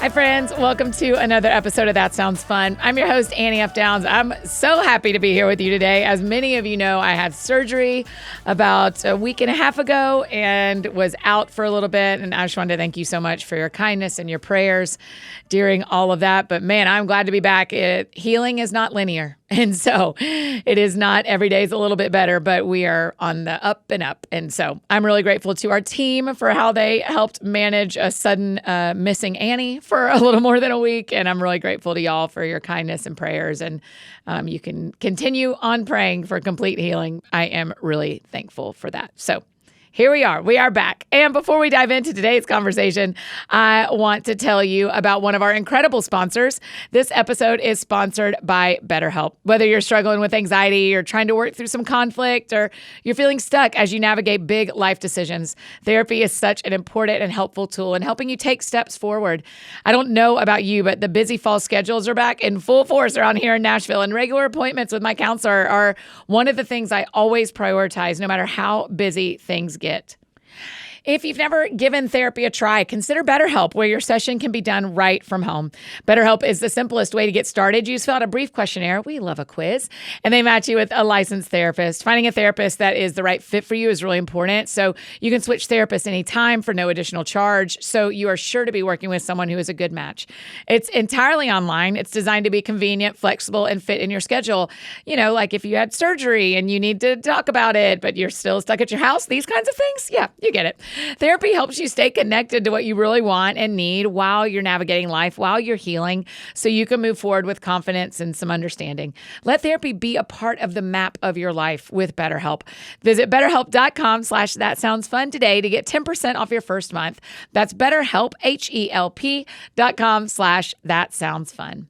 Hi, friends. Welcome to another episode of That Sounds Fun. I'm your host, Annie F. Downs. I'm so happy to be here with you today. As many of you know, I had surgery about a week and a half ago and was out for a little bit. And I just wanted to thank you so much for your kindness and your prayers during all of that. But man, I'm glad to be back. Healing is not linear. And so it is not every day is a little bit better, but we are on the up and up. And so I'm really grateful to our team for how they helped manage a sudden missing Annie for a little more than a week. And I'm really grateful to y'all for your kindness and prayers. And you can continue on praying for complete healing. I am really thankful for that. So here we are. We are back. And before we dive into today's conversation, I want to tell you about one of our incredible sponsors. This episode is sponsored by BetterHelp. Whether you're struggling with anxiety or trying to work through some conflict or you're feeling stuck as you navigate big life decisions, therapy is such an important and helpful tool in helping you take steps forward. I don't know about you, but the busy fall schedules are back in full force around here in Nashville, and regular appointments with my counselor are one of the things I always prioritize no matter how busy things get. If you've never given therapy a try, consider BetterHelp, where your session can be done right from home. BetterHelp is the simplest way to get started. You just fill out a brief questionnaire. We love a quiz. And they match you with a licensed therapist. Finding a therapist that is the right fit for you is really important. So you can switch therapists anytime for no additional charge. So you are sure to be working with someone who is a good match. It's entirely online. It's designed to be convenient, flexible, and fit in your schedule. You know, like if you had surgery and you need to talk about it, but you're still stuck at your house, these kinds of things. Yeah, you get it. Therapy helps you stay connected to what you really want and need while you're navigating life, while you're healing, so you can move forward with confidence and some understanding. Let therapy be a part of the map of your life with BetterHelp. Visit BetterHelp.com/thatsoundsfun today to get 10% off your first month. That's BetterHelp, HELP.com/thatsoundsfun.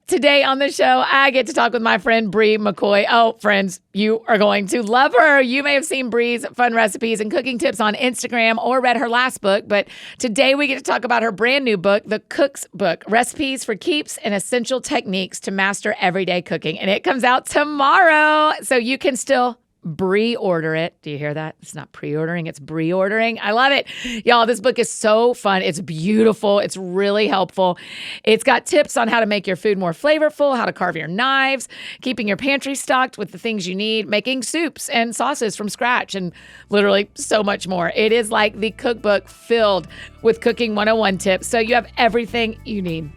Today on the show, I get to talk with my friend Bri McKoy. Oh, friends, you are going to love her. You may have seen Bri's fun recipes and cooking tips on Instagram or read her last book, but today we get to talk about her brand new book, The Cook's Book, Recipes for Keeps and Essential Techniques to Master Everyday Cooking. And it comes out tomorrow, so you can still Bri-order it. Do you hear that? It's not pre-ordering, it's Bri-ordering. I love it. Y'all, this book is so fun. It's beautiful. It's really helpful. It's got tips on how to make your food more flavorful, how to carve your knives, keeping your pantry stocked with the things you need, making soups and sauces from scratch, and literally so much more. It is like the cookbook filled with cooking 101 tips, so you have everything you need.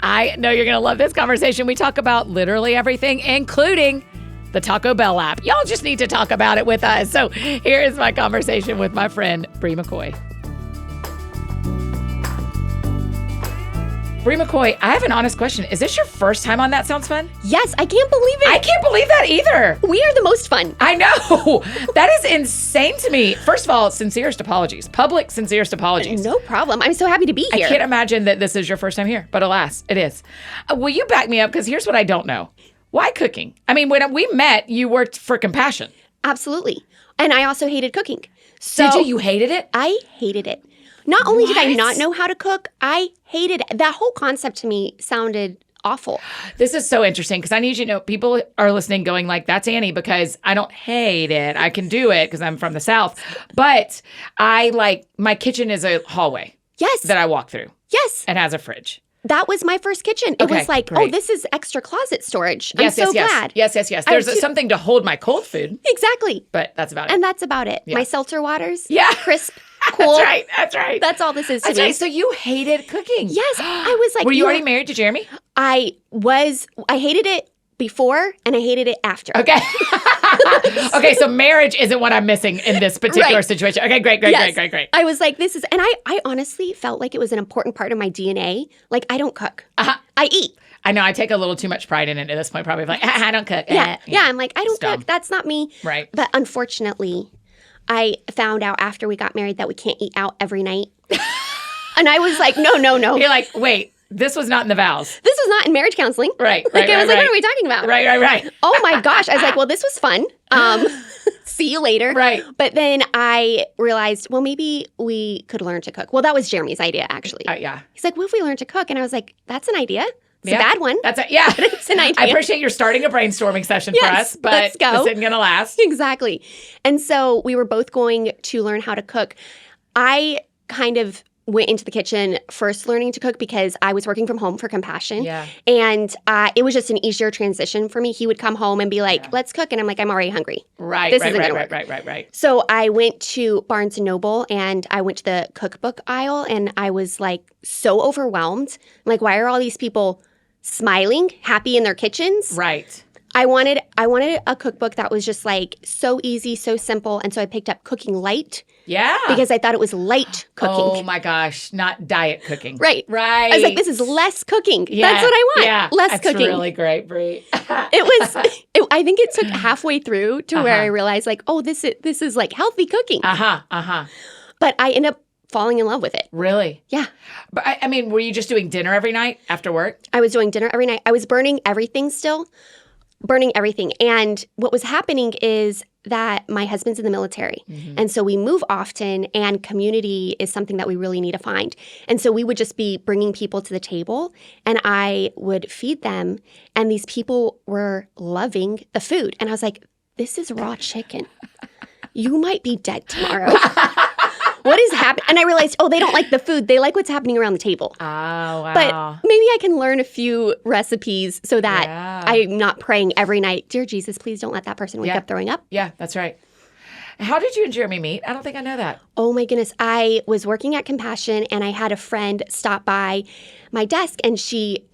I know you're going to love this conversation. We talk about literally everything, including the Taco Bell app. Y'all just need to talk about it with us. So here is my conversation with my friend, Bri McKoy. Bri McKoy, I have an honest question. Is this your first time on That Sounds Fun? Yes, I can't believe it. I can't believe that either. We are the most fun. I know. That is insane to me. First of all, sincerest apologies. Public sincerest apologies. No problem. I'm so happy to be here. I can't imagine that this is your first time here, but alas, it is. Will you back me up? Because here's what I don't know. Why cooking? I mean, when we met, you worked for Compassion. Absolutely. And I also hated cooking. So Did you? You hated it? I hated it. Not only did I not know how to cook, I hated it. That whole concept to me sounded awful. This is so interesting because I need you to know, people are listening going like, that's Annie, because I don't hate it. I can do it because I'm from the South. But my kitchen is a hallway. Yes. That I walk through. Yes. And has a fridge. That was my first kitchen. It was like, great. Oh, this is extra closet storage. Yes, I'm so glad. Yes. There's something to hold my cold food. Exactly. But that's about it. And that's about it. Yeah. My seltzer waters. Yeah. Crisp. Cool. That's right. That's all this is to That's me. right. So you hated cooking. Yes. I was like, were you already married to Jeremy? I hated it before and I hated it after. Okay. Okay, so marriage isn't what I'm missing in this particular situation. Okay, great. I was like, this is, and I honestly felt like it was an important part of my DNA. Like, I don't cook. I eat. I know, I take a little too much pride in it at this point, probably like, I don't cook. Yeah, I'm like, I don't cook. That's not me. Right. But unfortunately, I found out after we got married that we can't eat out every night. And I was like, no. You're like, wait. This was not in the vows. This was not in marriage counseling. Right. I was like, what are we talking about? Right. Oh my gosh. I was like, well, this was fun. See you later. Right. But then I realized, well, maybe we could learn to cook. Well, that was Jeremy's idea, actually. Yeah. He's like, what if we learn to cook? And I was like, that's an idea. It's a bad one. That's it. Yeah. But it's an idea. I appreciate you're starting a brainstorming session for us, but let's go. this isn't going to last. Exactly. And so we were both going to learn how to cook. I kind of went into the kitchen first learning to cook because I was working from home for Compassion. Yeah. And it was just an easier transition for me. He would come home and be like, let's cook. And I'm like, I'm already hungry. Right, This right, isn't right, gonna right, work. right, right. So I went to Barnes & Noble and I went to the cookbook aisle and I was like so overwhelmed. I'm like, why are all these people smiling, happy in their kitchens? Right. I wanted a cookbook that was just like so easy, so simple. And so I picked up Cooking Light. Yeah. Because I thought it was light cooking. Oh my gosh, not diet cooking. Right. Right. I was like, this is less cooking. Yeah. That's what I want. Yeah. Less That's cooking. really great, Bri. I think it took halfway through to where I realized like, oh, this is like healthy cooking. But I ended up falling in love with it. Really? Yeah. But I mean, were you just doing dinner every night after work? I was doing dinner every night. I was burning everything still. Burning everything. And what was happening is that my husband's in the military. And so we move often and community is something that we really need to find. And so we would just be bringing people to the table and I would feed them. And these people were loving the food. And I was like, this is raw chicken. You might be dead tomorrow. What is happening? And I realized, oh, they don't like the food. They like what's happening around the table. Oh, wow. But maybe I can learn a few recipes so that I'm not praying every night, dear Jesus, please don't let that person wake up throwing up. Yeah, that's right. How did you and Jeremy meet? I don't think I know that. Oh my goodness. I was working at Compassion and I had a friend stop by my desk and she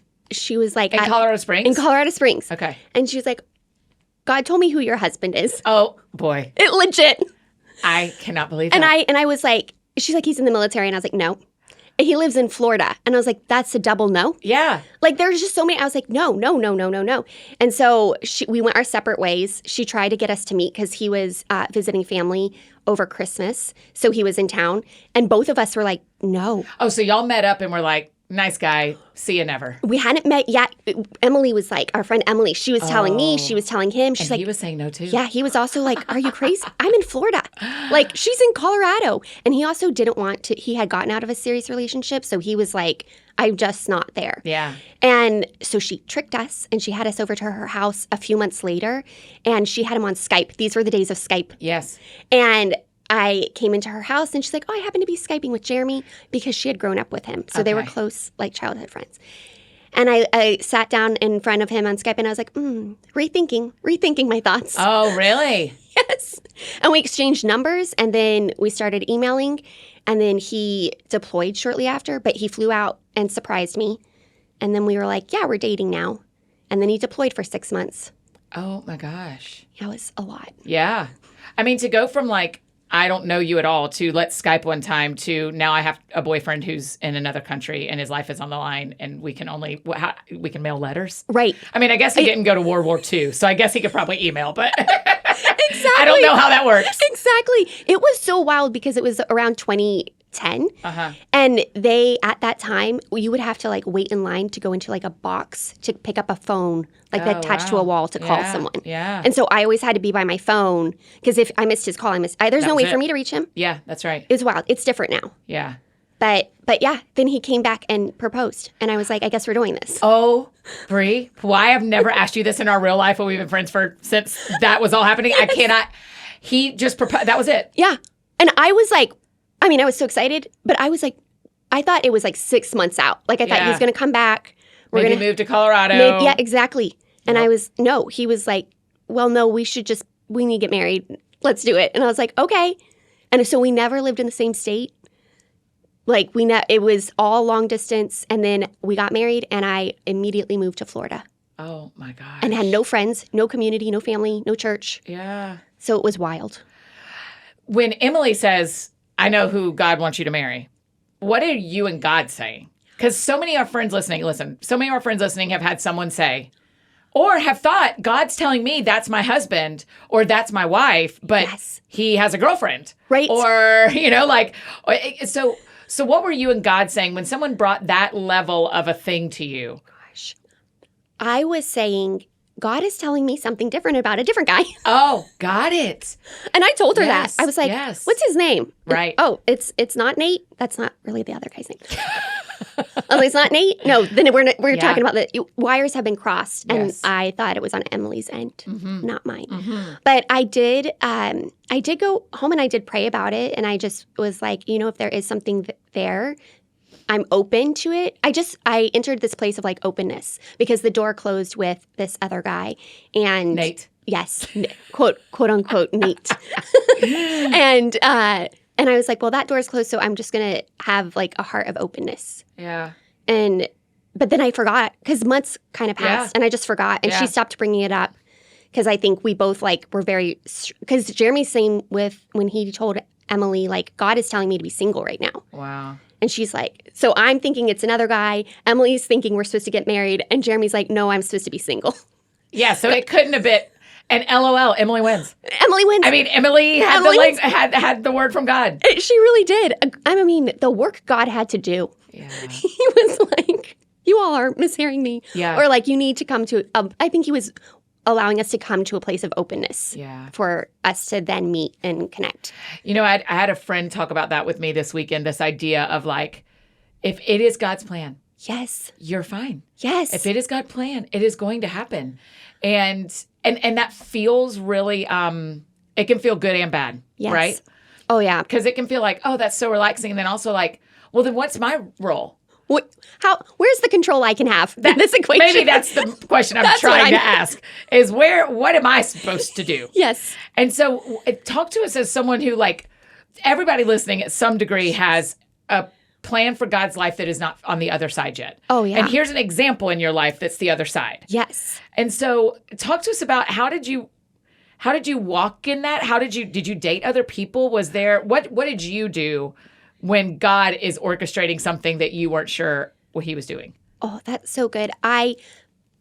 was like... In Colorado Springs? In Colorado Springs. Okay. And she was like, God told me who your husband is. Oh, boy. It legit. I cannot believe that. And I was like, she's like, he's in the military. And I was like, no. He lives in Florida. And I was like, that's a double no. Yeah. Like there's just so many. I was like, no. And so we went our separate ways. She tried to get us to meet because he was visiting family over Christmas. So he was in town. And both of us were like, no. Oh, so y'all met up and were like, nice guy, see you never. We hadn't met yet. Emily was like, our friend Emily, she was telling me, she was telling him. She's and like, he was saying no too. Yeah, he was also like, are you crazy? I'm in Florida. Like, she's in Colorado. And he also didn't want to, he had gotten out of a serious relationship. So he was like, I'm just not there. Yeah. And so she tricked us and she had us over to her house a few months later. And she had him on Skype. These were the days of Skype. Yes. And I came into her house and she's like, oh, I happen to be Skyping with Jeremy because she had grown up with him. So they were close, like childhood friends. And I sat down in front of him on Skype and I was like, rethinking my thoughts. Oh, really? Yes. And we exchanged numbers and then we started emailing. And then he deployed shortly after, but he flew out and surprised me. And then we were like, yeah, we're dating now. And then he deployed for 6 months. Oh, my gosh. That was a lot. Yeah. I mean, to go from like, I don't know you at all to let's Skype one time to now I have a boyfriend who's in another country and his life is on the line and we can mail letters. Right. I mean, I guess he didn't go to World War II, so I guess he could probably email, but Exactly. I don't know how that works. Exactly. It was so wild because it was around 2010. And they, at that time, you would have to like wait in line to go into like a box to pick up a phone, like attached to a wall to call someone. Yeah. And so I always had to be by my phone because if I missed his call, there's no way for me to reach him. Yeah, that's right. It was wild. It's different now. Yeah. But yeah, then he came back and proposed. And I was like, I guess we're doing this. Oh, Bri, why I've never asked you this in our real life when we've been friends since that was all happening. I cannot. He just proposed. That was it. Yeah. And I was like, I was so excited, but I was like, I thought it was like 6 months out. Like I thought he was going to come back. We're going to move to Colorado. Yeah, exactly. And he was like, well, no, we need to get married. Let's do it. And I was like, okay. And so we never lived in the same state. Like it was all long distance. And then we got married and I immediately moved to Florida. Oh my gosh. And had no friends, no community, no family, no church. Yeah. So it was wild. When Emily says, I know who God wants you to marry, what are you and God saying? Because so many of our friends listening have had someone say, or have thought, God's telling me that's my husband or that's my wife, but he has a girlfriend. Right. Or, so what were you and God saying when someone brought that level of a thing to you? Gosh. I was saying, God is telling me something different about a different guy. Oh, got it. And I told her that. I was like, what's his name? Right. Oh, it's not Nate. That's not really the other guy's name. I was like, it's not Nate? No, then we're Yeah. talking about the wires have been crossed. And Yes. I thought it was on Emily's end, not mine. But I did go home and I did pray about it. And I just was like, if there is something there, I'm open to it. I entered this place of like openness because the door closed with this other guy. And Nate. Yes, quote unquote Nate. And I was like, well, that door's closed, so I'm just gonna have like a heart of openness. Yeah. But then I forgot because months kind of passed, and I just forgot. And she stopped bringing it up because I think we both like were very because Jeremy's saying with when he told Emily like God is telling me to be single right now. Wow. And she's like, so I'm thinking it's another guy. Emily's thinking we're supposed to get married, and Jeremy's like, no, I'm supposed to be single. Yeah. So it couldn't have been. And LOL, Emily wins. Emily wins. I mean, Emily had had the word from God. She really did. I mean, the work God had to do. Yeah. He was like, you all are mishearing me. Yeah. Or like, you need to come to, I think he was allowing us to come to a place of openness for us to then meet and connect. I had a friend talk about that with me this weekend, this idea of like, if it is God's plan, yes, you're fine. Yes. If it is God's plan, it is going to happen. And that feels really, it can feel good and bad, yes. right? Oh, yeah. Because it can feel like, oh, that's so relaxing. And then also like, well, then what's my role? Where's the control I can have in this equation? Maybe that's the question I'm trying to ask is what am I supposed to do? Yes. And so talk to us as someone who like everybody listening at some degree has a plan for God's life that is not on the other side yet. Oh, yeah. And here's an example in your life that's the other side. Yes. And so talk to us about how did you walk in that? Did you date other people? Was there, what did you do when God is orchestrating something that you weren't sure what he was doing? Oh, that's so good. I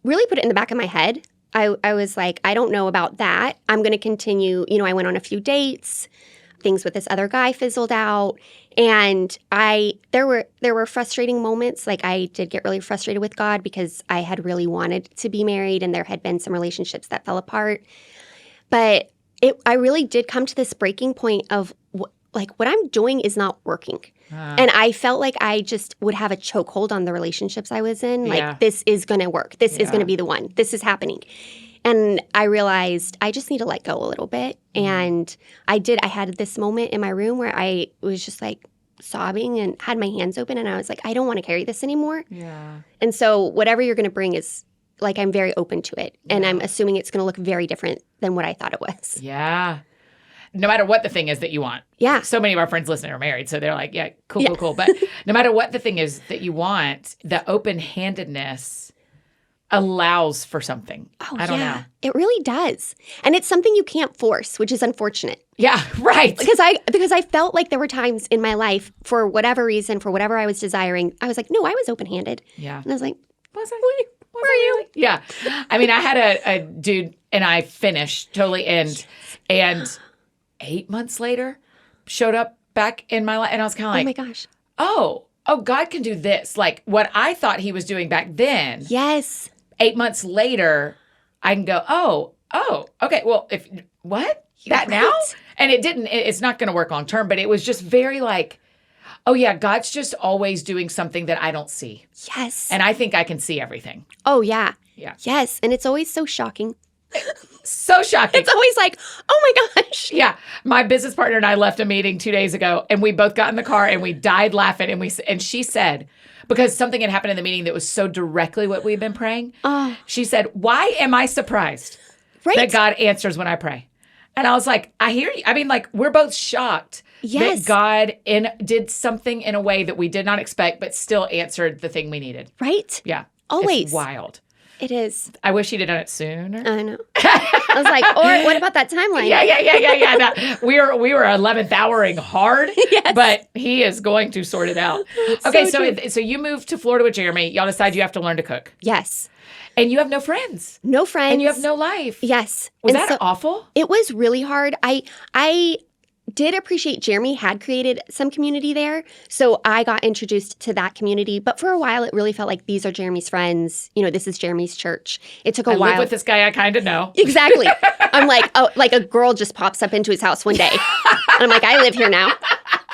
really put it in the back of my head. I was like, I don't know about that. I'm going to continue. I went on a few dates. Things with this other guy fizzled out. And there were frustrating moments. Like I did get really frustrated with God because I had really wanted to be married and there had been some relationships that fell apart. But I really did come to this breaking point of what I'm doing is not working. And I felt like I just would have a chokehold on the relationships I was in. Like, this is going to work. This is going to be the one. This is happening. And I realized I just need to let go a little bit. And I did. I had this moment in my room where I was just like sobbing and had my hands open. And I was like, I don't want to carry this anymore. Yeah. And so whatever you're going to bring is like, I'm very open to it. And I'm assuming it's going to look very different than what I thought it was. Yeah. No matter what the thing is that you want. Yeah. So many of our friends listening are married. So they're like, yeah, cool. But no matter what the thing is that you want, the open-handedness allows for something. Oh, I don't know. It really does. And it's something you can't force, which is unfortunate. Yeah, right. Because I felt like there were times in my life, for whatever reason, for whatever I was desiring, I was like, no, I was open-handed. Yeah. And I was like, Was I? Where are you? Yeah. I mean, I had a dude and I finished totally and 8 months later showed up back in my life and I was kind of like, oh my gosh. Oh, God can do this. Like what I thought he was doing back then. Yes. 8 months later, I can go, oh, okay. Well, what? That now? And it's not going to work long term, but it was just very like, oh yeah, God's just always doing something that I don't see. Yes. And I think I can see everything. Oh yeah. Yeah. Yes. And it's always so shocking. So shocking. It's always like, oh my gosh. Yeah. My business partner and I left a meeting 2 days ago and we both got in the car and we died laughing and she said, because something had happened in the meeting that was so directly what we've been praying. She said, why am I surprised that God answers when I pray? And I was like, I hear you. I mean, like, we're both shocked that God did something in a way that we did not expect, but still answered the thing we needed. Right? Yeah. Always. It's wild. It is. I wish he'd have done it sooner. I know. I was like, or what about that timeline? Yeah. No, we were 11th houring hard, but he is going to sort it out. Okay, so you moved to Florida with Jeremy. Y'all decide you have to learn to cook. Yes. And you have no friends. No friends. And you have no life. Yes. Was that awful? It was really hard. I did appreciate Jeremy had created some community there. So I got introduced to that community. But for a while, it really felt like these are Jeremy's friends. This is Jeremy's church. It took a while. I live with this guy I kind of know. Exactly. I'm like, oh, like a girl just pops up into his house one day. And I'm like, I live here now.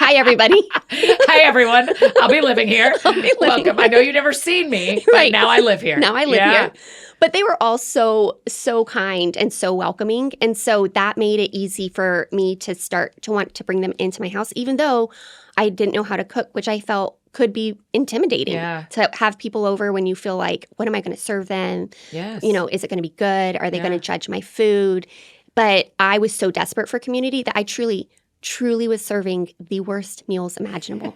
Hi, everybody. Hi, everyone. I'll be living here. Welcome. I know you've never seen me, but Right. now I live here. Now I live here. But they were all so kind and so welcoming. And so that made it easy for me to start to want to bring them into my house, even though I didn't know how to cook, which I felt could be intimidating to have people over when you feel like, what am I going to serve them? Yes. Is it going to be good? Are they going to judge my food? But I was so desperate for community that I truly was serving the worst meals imaginable.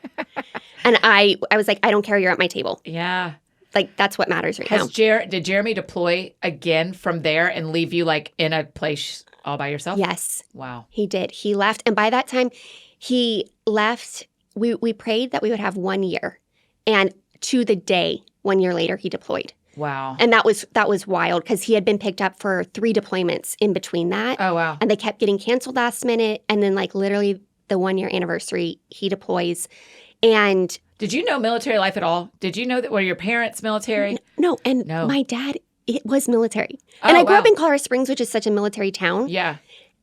And I was like, I don't care. You're at my table. Yeah. Like, that's what matters right now. Did Jeremy deploy again from there and leave you like in a place all by yourself? Yes. Wow. He did. He left. And by that time, he left. We prayed that we would have 1 year. And to the day, 1 year later, he deployed. Wow. And that was wild because he had been picked up for 3 deployments in between that. Oh, wow. And they kept getting canceled last minute. And then like literally the 1 year anniversary, he deploys. And did you know military life at all? Did you know that were your parents military? No. And No. my dad, it was military. Oh, and I grew up wow. in Colorado Springs, which is such a military town. Yeah.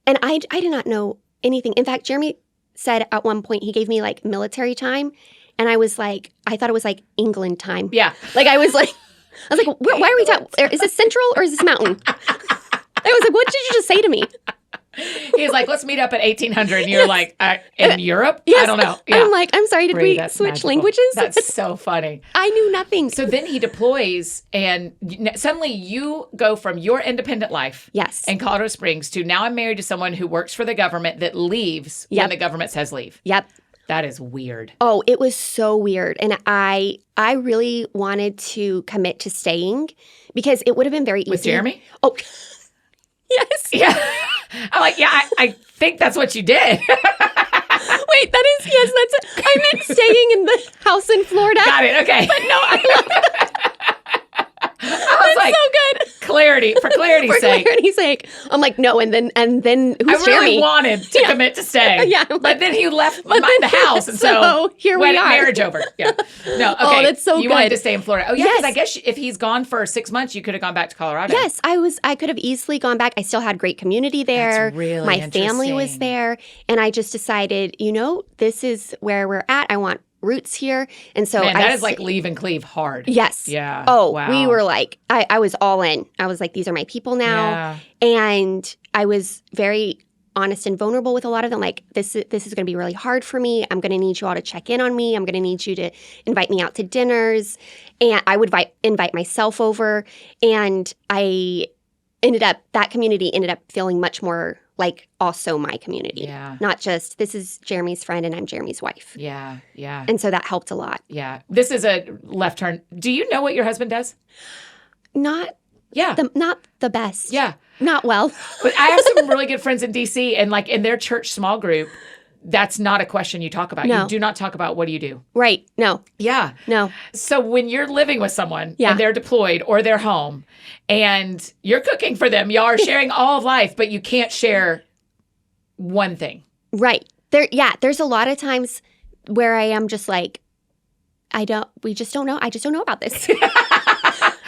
And I did not know anything. In fact, Jeremy said at one point, he gave me like military time. And I was like, I thought it was like England time. Yeah. Like I was like, why are we talking? Is this Central or is this Mountain? I was like, what did you just say to me? He's like, let's meet up at 1800. And you're like, in Europe? Yes. I don't know. Yeah. I'm like, I'm sorry, did we That's switch magical. languages? That's so funny. I knew nothing. So then he deploys, and suddenly you go from your independent life Yes. in Colorado Springs to now I'm married to someone who works for the government that leaves when the government says leave. Yep. That is weird. Oh, it was so weird. And I really wanted to commit to staying because it would have been very easy. With Jeremy? Oh, yes. Yeah. I'm like, yeah, I think that's what you did. Wait, that is, yes, that's it. I meant staying in the house in Florida. Got it. Okay. But no, I love it. I was like, so good. for clarity's sake. For clarity's sake. I'm like, no, and then who's I really Jeremy? wanted to commit to stay. Yeah, but then he left the house, and so here we are. Marriage over. Yeah. No. Okay. Oh, that's so you good. wanted to stay in Florida. Oh, yeah. Yes. Because I guess if he's gone for 6 months, you could have gone back to Colorado. Yes, I could have easily gone back. I still had great community there. That's really My family was interesting. there. And I just decided, this is where we're at. I want roots here. And so Man, that is like leave and cleave hard. Yes. Yeah. Oh, wow. we were like, I was all in. I was like, these are my people now. Yeah. And I was very honest and vulnerable with a lot of them. Like, this is going to be really hard for me. I'm going to need you all to check in on me. I'm going to need you to invite me out to dinners. And I would invite myself over. And that community ended up feeling much more like also my community. Yeah. Not just, this is Jeremy's friend and I'm Jeremy's wife. Yeah. Yeah. And so that helped a lot. Yeah. This is a left turn. Do you know what your husband does? Not Yeah. not the best. Yeah. Not well. But I have some really good friends in DC, and like in their church small group, that's not a question you talk about. No. You do not talk about what do you do. Right. No. Yeah. No. So when you're living with someone Yeah. and they're deployed or they're home and you're cooking for them, y'all are sharing all of life, but you can't share one thing. Right. There's a lot of times where I am just like, we just don't know. I just don't know about this.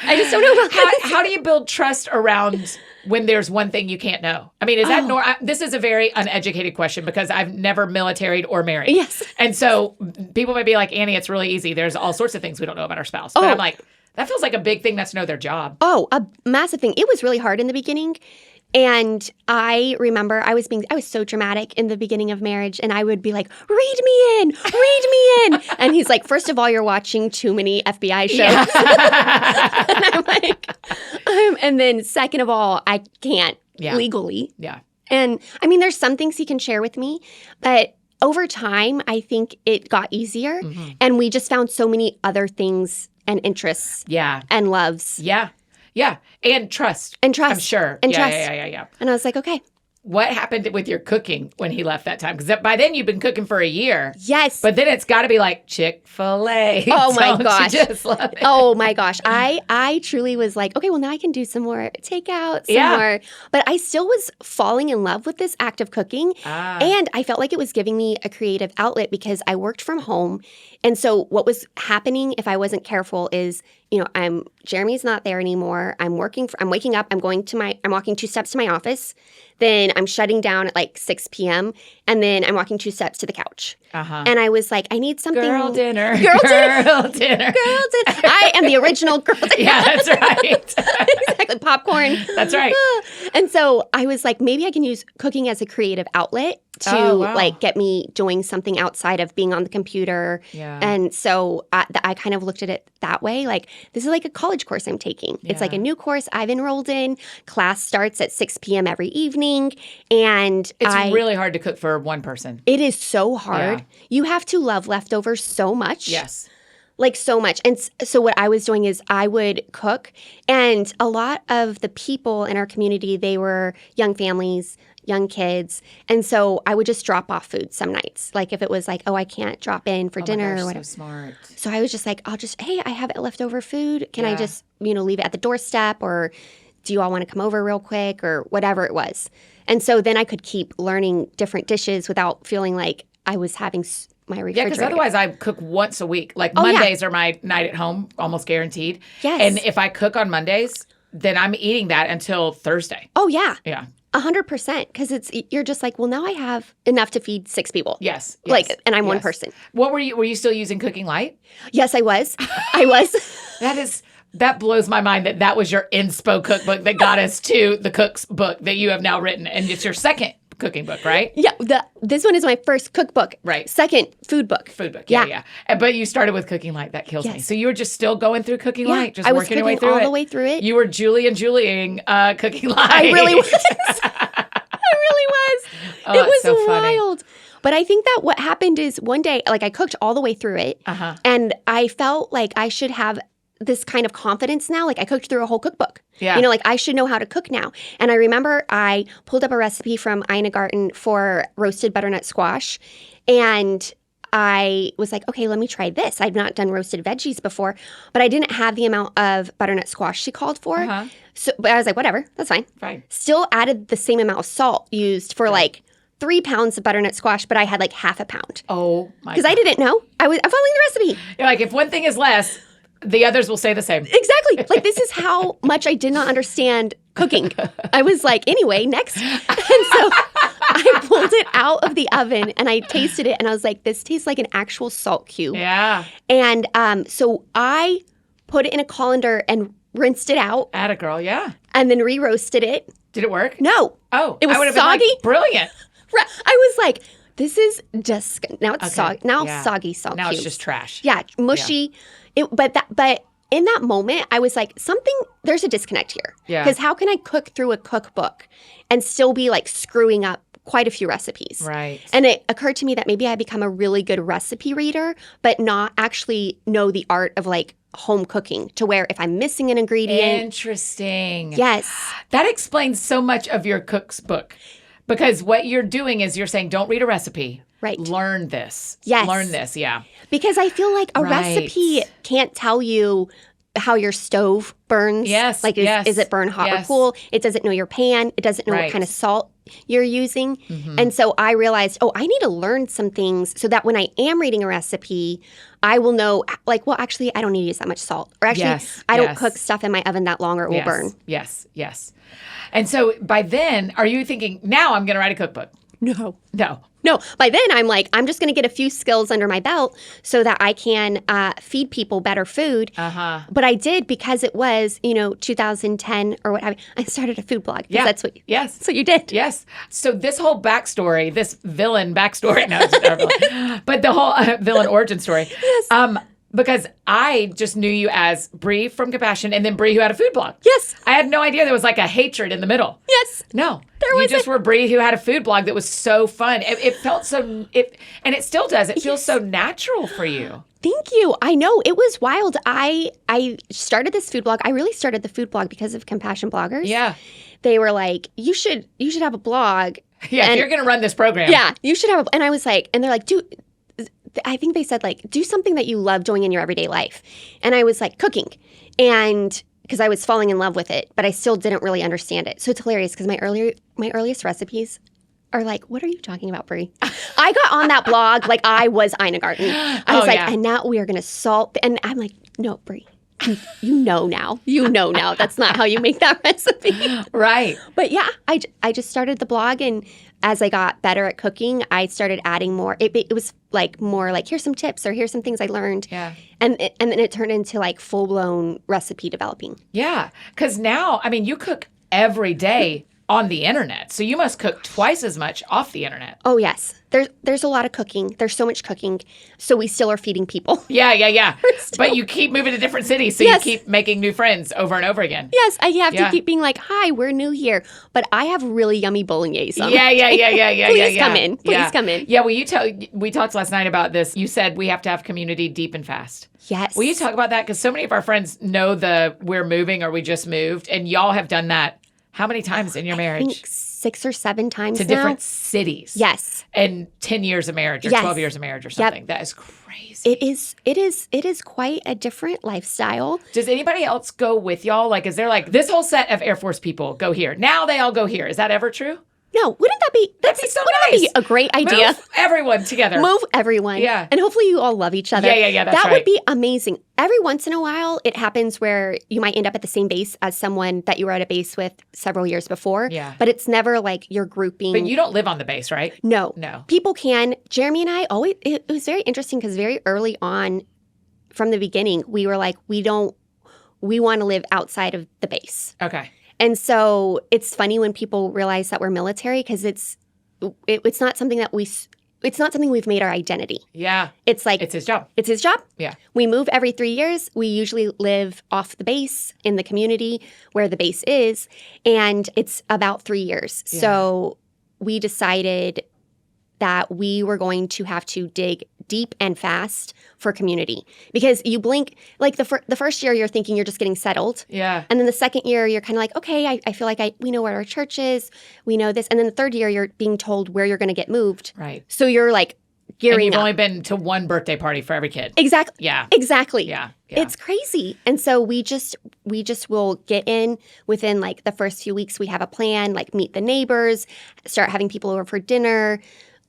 I just don't know about this. How do you build trust around when there's one thing you can't know? I mean, is that this is a very uneducated question because I've never militaried or married. Yes. And so people might be like, Annie, it's really easy. There's all sorts of things we don't know about our spouse. But I'm like, that feels like a big thing, that's to know their job. Oh, a massive thing. It was really hard in the beginning. And I remember I was so dramatic in the beginning of marriage, and I would be like, read me in. And he's like, first of all, you're watching too many FBI shows. Yeah. And I'm like, and then second of all, I can't legally. Yeah. And I mean, there's some things he can share with me, but over time, I think it got easier. Mm-hmm. And we just found so many other things and interests. Yeah. And loves. Yeah. Yeah. And trust. And trust. I'm sure. And yeah, trust. Yeah. And I was like, okay. What happened with your cooking when he left that time? Because by then you've been cooking for a year. Yes. But then it's got to be like Chick-fil-A. Oh, my gosh. You just love it? Oh, my gosh. I truly was like, okay, well, now I can do some more takeout, some more. But I still was falling in love with this act of cooking. And I felt like it was giving me a creative outlet because I worked from home. And so what was happening if I wasn't careful is, Jeremy's not there anymore. I'm waking up, I'm walking 2 steps to my office. Then I'm shutting down at like 6 p.m. And then I'm walking 2 steps to the couch. And I was like, I need something. Girl dinner. Girl dinner. Girl dinner. Girl dinner. I am the original girl dinner. Yeah, that's right. Exactly. Popcorn. That's right. And so I was like, maybe I can use cooking as a creative outlet to like get me doing something outside of being on the computer. Yeah. And so I kind of looked at it that way. Like, this is like a college course I'm taking. It's like a new course I've enrolled in. Class starts at 6 p.m. every evening. And it's really hard to cook for one person. It is so hard. Yeah. You have to love leftovers so much. Yes. Like, so much. And so what I was doing is I would cook. And a lot of the people in our community, they were young families, young kids. And so I would just drop off food some nights. Like, if it was like, oh, I can't drop in for dinner or whatever. So smart. So I was just like, hey, I have leftover food. Can I just, leave it at the doorstep? Or do you all want to come over real quick? Or whatever it was. And so then I could keep learning different dishes without feeling like I was having my refrigerator. Yeah, because otherwise I cook once a week. Like Mondays are my night at home, almost guaranteed. Yes. And if I cook on Mondays, then I'm eating that until Thursday. Oh, yeah. Yeah. 100%. Because you're just like, well, now I have enough to feed 6 people. Yes. Like, and I'm one person. What were you still using Cooking Light? Yes, I was. I was. That blows my mind that was your inspo cookbook that got us to the cook's book that you have now written. And it's your second cooking book, right? Yeah. This one is my first cookbook. Right. Second, food book. Food book. Yeah. But you started with Cooking Light. That kills me. So you were just still going through Cooking Light, just working your way through it. I was all the way through it. You were Julieing Cooking Light. I really was. I really was. Oh, it was so wild. Funny. But I think that what happened is one day, like, I cooked all the way through it. And I felt like I should have this kind of confidence now. Like, I cooked through a whole cookbook. Yeah. Like, I should know how to cook now. And I remember I pulled up a recipe from Ina Garten for roasted butternut squash. And I was like, okay, let me try this. I've not done roasted veggies before, but I didn't have the amount of butternut squash she called for. So, but I was like, whatever, that's fine. Still added the same amount of salt used for like 3 pounds of butternut squash, but I had like half a pound. Oh my God. Because I didn't know. I'm following the recipe. You're like, if one thing is less, the others will say the same. Exactly. Like, this is how much I did not understand cooking. I was like, anyway, next. And so I pulled it out of the oven and I tasted it and I was like, this tastes like an actual salt cube. Yeah. And so I put it in a colander and rinsed it out. Atta girl, yeah. And then re-roasted it. Did it work? No. Oh. It was I soggy. Like, brilliant. I was like, this is just, now it's soggy. Now soggy salt Now cubes. it's just trash. Yeah, mushy. Yeah. But in that moment, I was like, there's a disconnect here. Yeah. Because how can I cook through a cookbook and still be like screwing up quite a few recipes? Right. And it occurred to me that maybe I become a really good recipe reader, but not actually know the art of like home cooking, to where if I'm missing an ingredient. Interesting. Yes. That explains so much of your cook's book. Because what you're doing is you're saying, don't read a recipe. Right. Learn this. Yes. Learn this, yeah. Because I feel like a recipe can't tell you how your stove burns. Yes. Like, is it burn hot or cool? It doesn't know your pan. It doesn't know what kind of salt you're using. And so I realized, I need to learn some things so that when I am reading a recipe, I will know, like, well, actually, I don't need to use that much salt. Or actually, I don't cook stuff in my oven that long or it will burn. Yes. And so by then, are you thinking, now I'm going to write a cookbook? No. By then, I'm like, I'm just going to get a few skills under my belt so that I can feed people better food. But I did, because it was, 2010 or what have you. I started a food blog. Yeah. That's what you did. Yes. So this whole backstory, this villain backstory, no, it's terrible. But the whole villain origin story. Yes. Because I just knew you as Bri from Compassion and then Bri who had a food blog. Yes. I had no idea there was like a hatred in the middle. Yes. No. There you just were Bri who had a food blog that was so fun. It felt so, and it still does. It feels so natural for you. Thank you. I know. It was wild. I started this food blog. I really started the food blog because of Compassion bloggers. Yeah. They were like, you should have a blog. Yeah, if you're going to run this program. Yeah, you should have and I was like, and they're like, I think they said, like, do something that you love doing in your everyday life. And I was like, cooking. And because I was falling in love with it, but I still didn't really understand it. So it's hilarious because my earliest recipes are like, what are you talking about, Bri? I got on that blog like I was Ina Garten. I was and now we are going to salt. And I'm like, no, Bri. you know now. You know now. That's not how you make that recipe. Right. But yeah, I just started the blog, and as I got better at cooking, I started adding more. It was like more like, here's some tips or here's some things I learned. Yeah. And then it turned into like full-blown recipe developing. Yeah. Because now, I mean, you cook every day on the internet. So you must cook twice as much off the internet. Oh, yes. There's a lot of cooking. There's so much cooking. So we still are feeding people. Yeah. But you keep moving to different cities. So Yes. you keep making new friends over and over again. Yes, I have to keep being like, hi, we're new here. But I have really yummy bolognese. Yeah. Please come in. Please come in. Yeah, we talked last night about this. You said we have to have community deep and fast. Yes. Will you talk about that? Because so many of our friends know we're moving or we just moved. And y'all have done that how many times in your marriage? I think 6 or 7 times to now. different cities. Yes. And 10 years of marriage or 12 years of marriage or something. Yep. That is crazy. It is quite a different lifestyle. Does anybody else go with y'all? Like, is there like this whole set of Air Force people go here? Now they all go here. Is that ever true? No, wouldn't that be so nice? That be a great idea? Move everyone together. Move everyone. Yeah. And hopefully you all love each other. Yeah, that's that right. would be amazing. Every once in a while, it happens where you might end up at the same base as someone that you were at a base with several years before. Yeah. But it's never like you're grouping. But you don't live on the base, right? No. No. People can. Jeremy and I always, it was very interesting because very early on from the beginning, we were like, we want to live outside of the base. Okay. And so it's funny when people realize that we're military because it's not something that it's not something we've made our identity. Yeah. It's like it's his job. It's his job. Yeah. We move every 3 years. We usually live off the base in the community where the base is, and it's about 3 years. Yeah. So we decided that we were going to have to dig deep and fast for community because you blink like the first year you're thinking you're just getting settled. Yeah. And then the second year you're kind of like, okay, I feel like we know where our church is. We know this. And then the third year you're being told where you're going to get moved. Right. So you're like gearing and you've up. only been to one birthday party for every kid. Exactly. Yeah. Exactly. Yeah. It's crazy. And so we just will get in within like the first few weeks. We have a plan, like meet the neighbors, start having people over for dinner.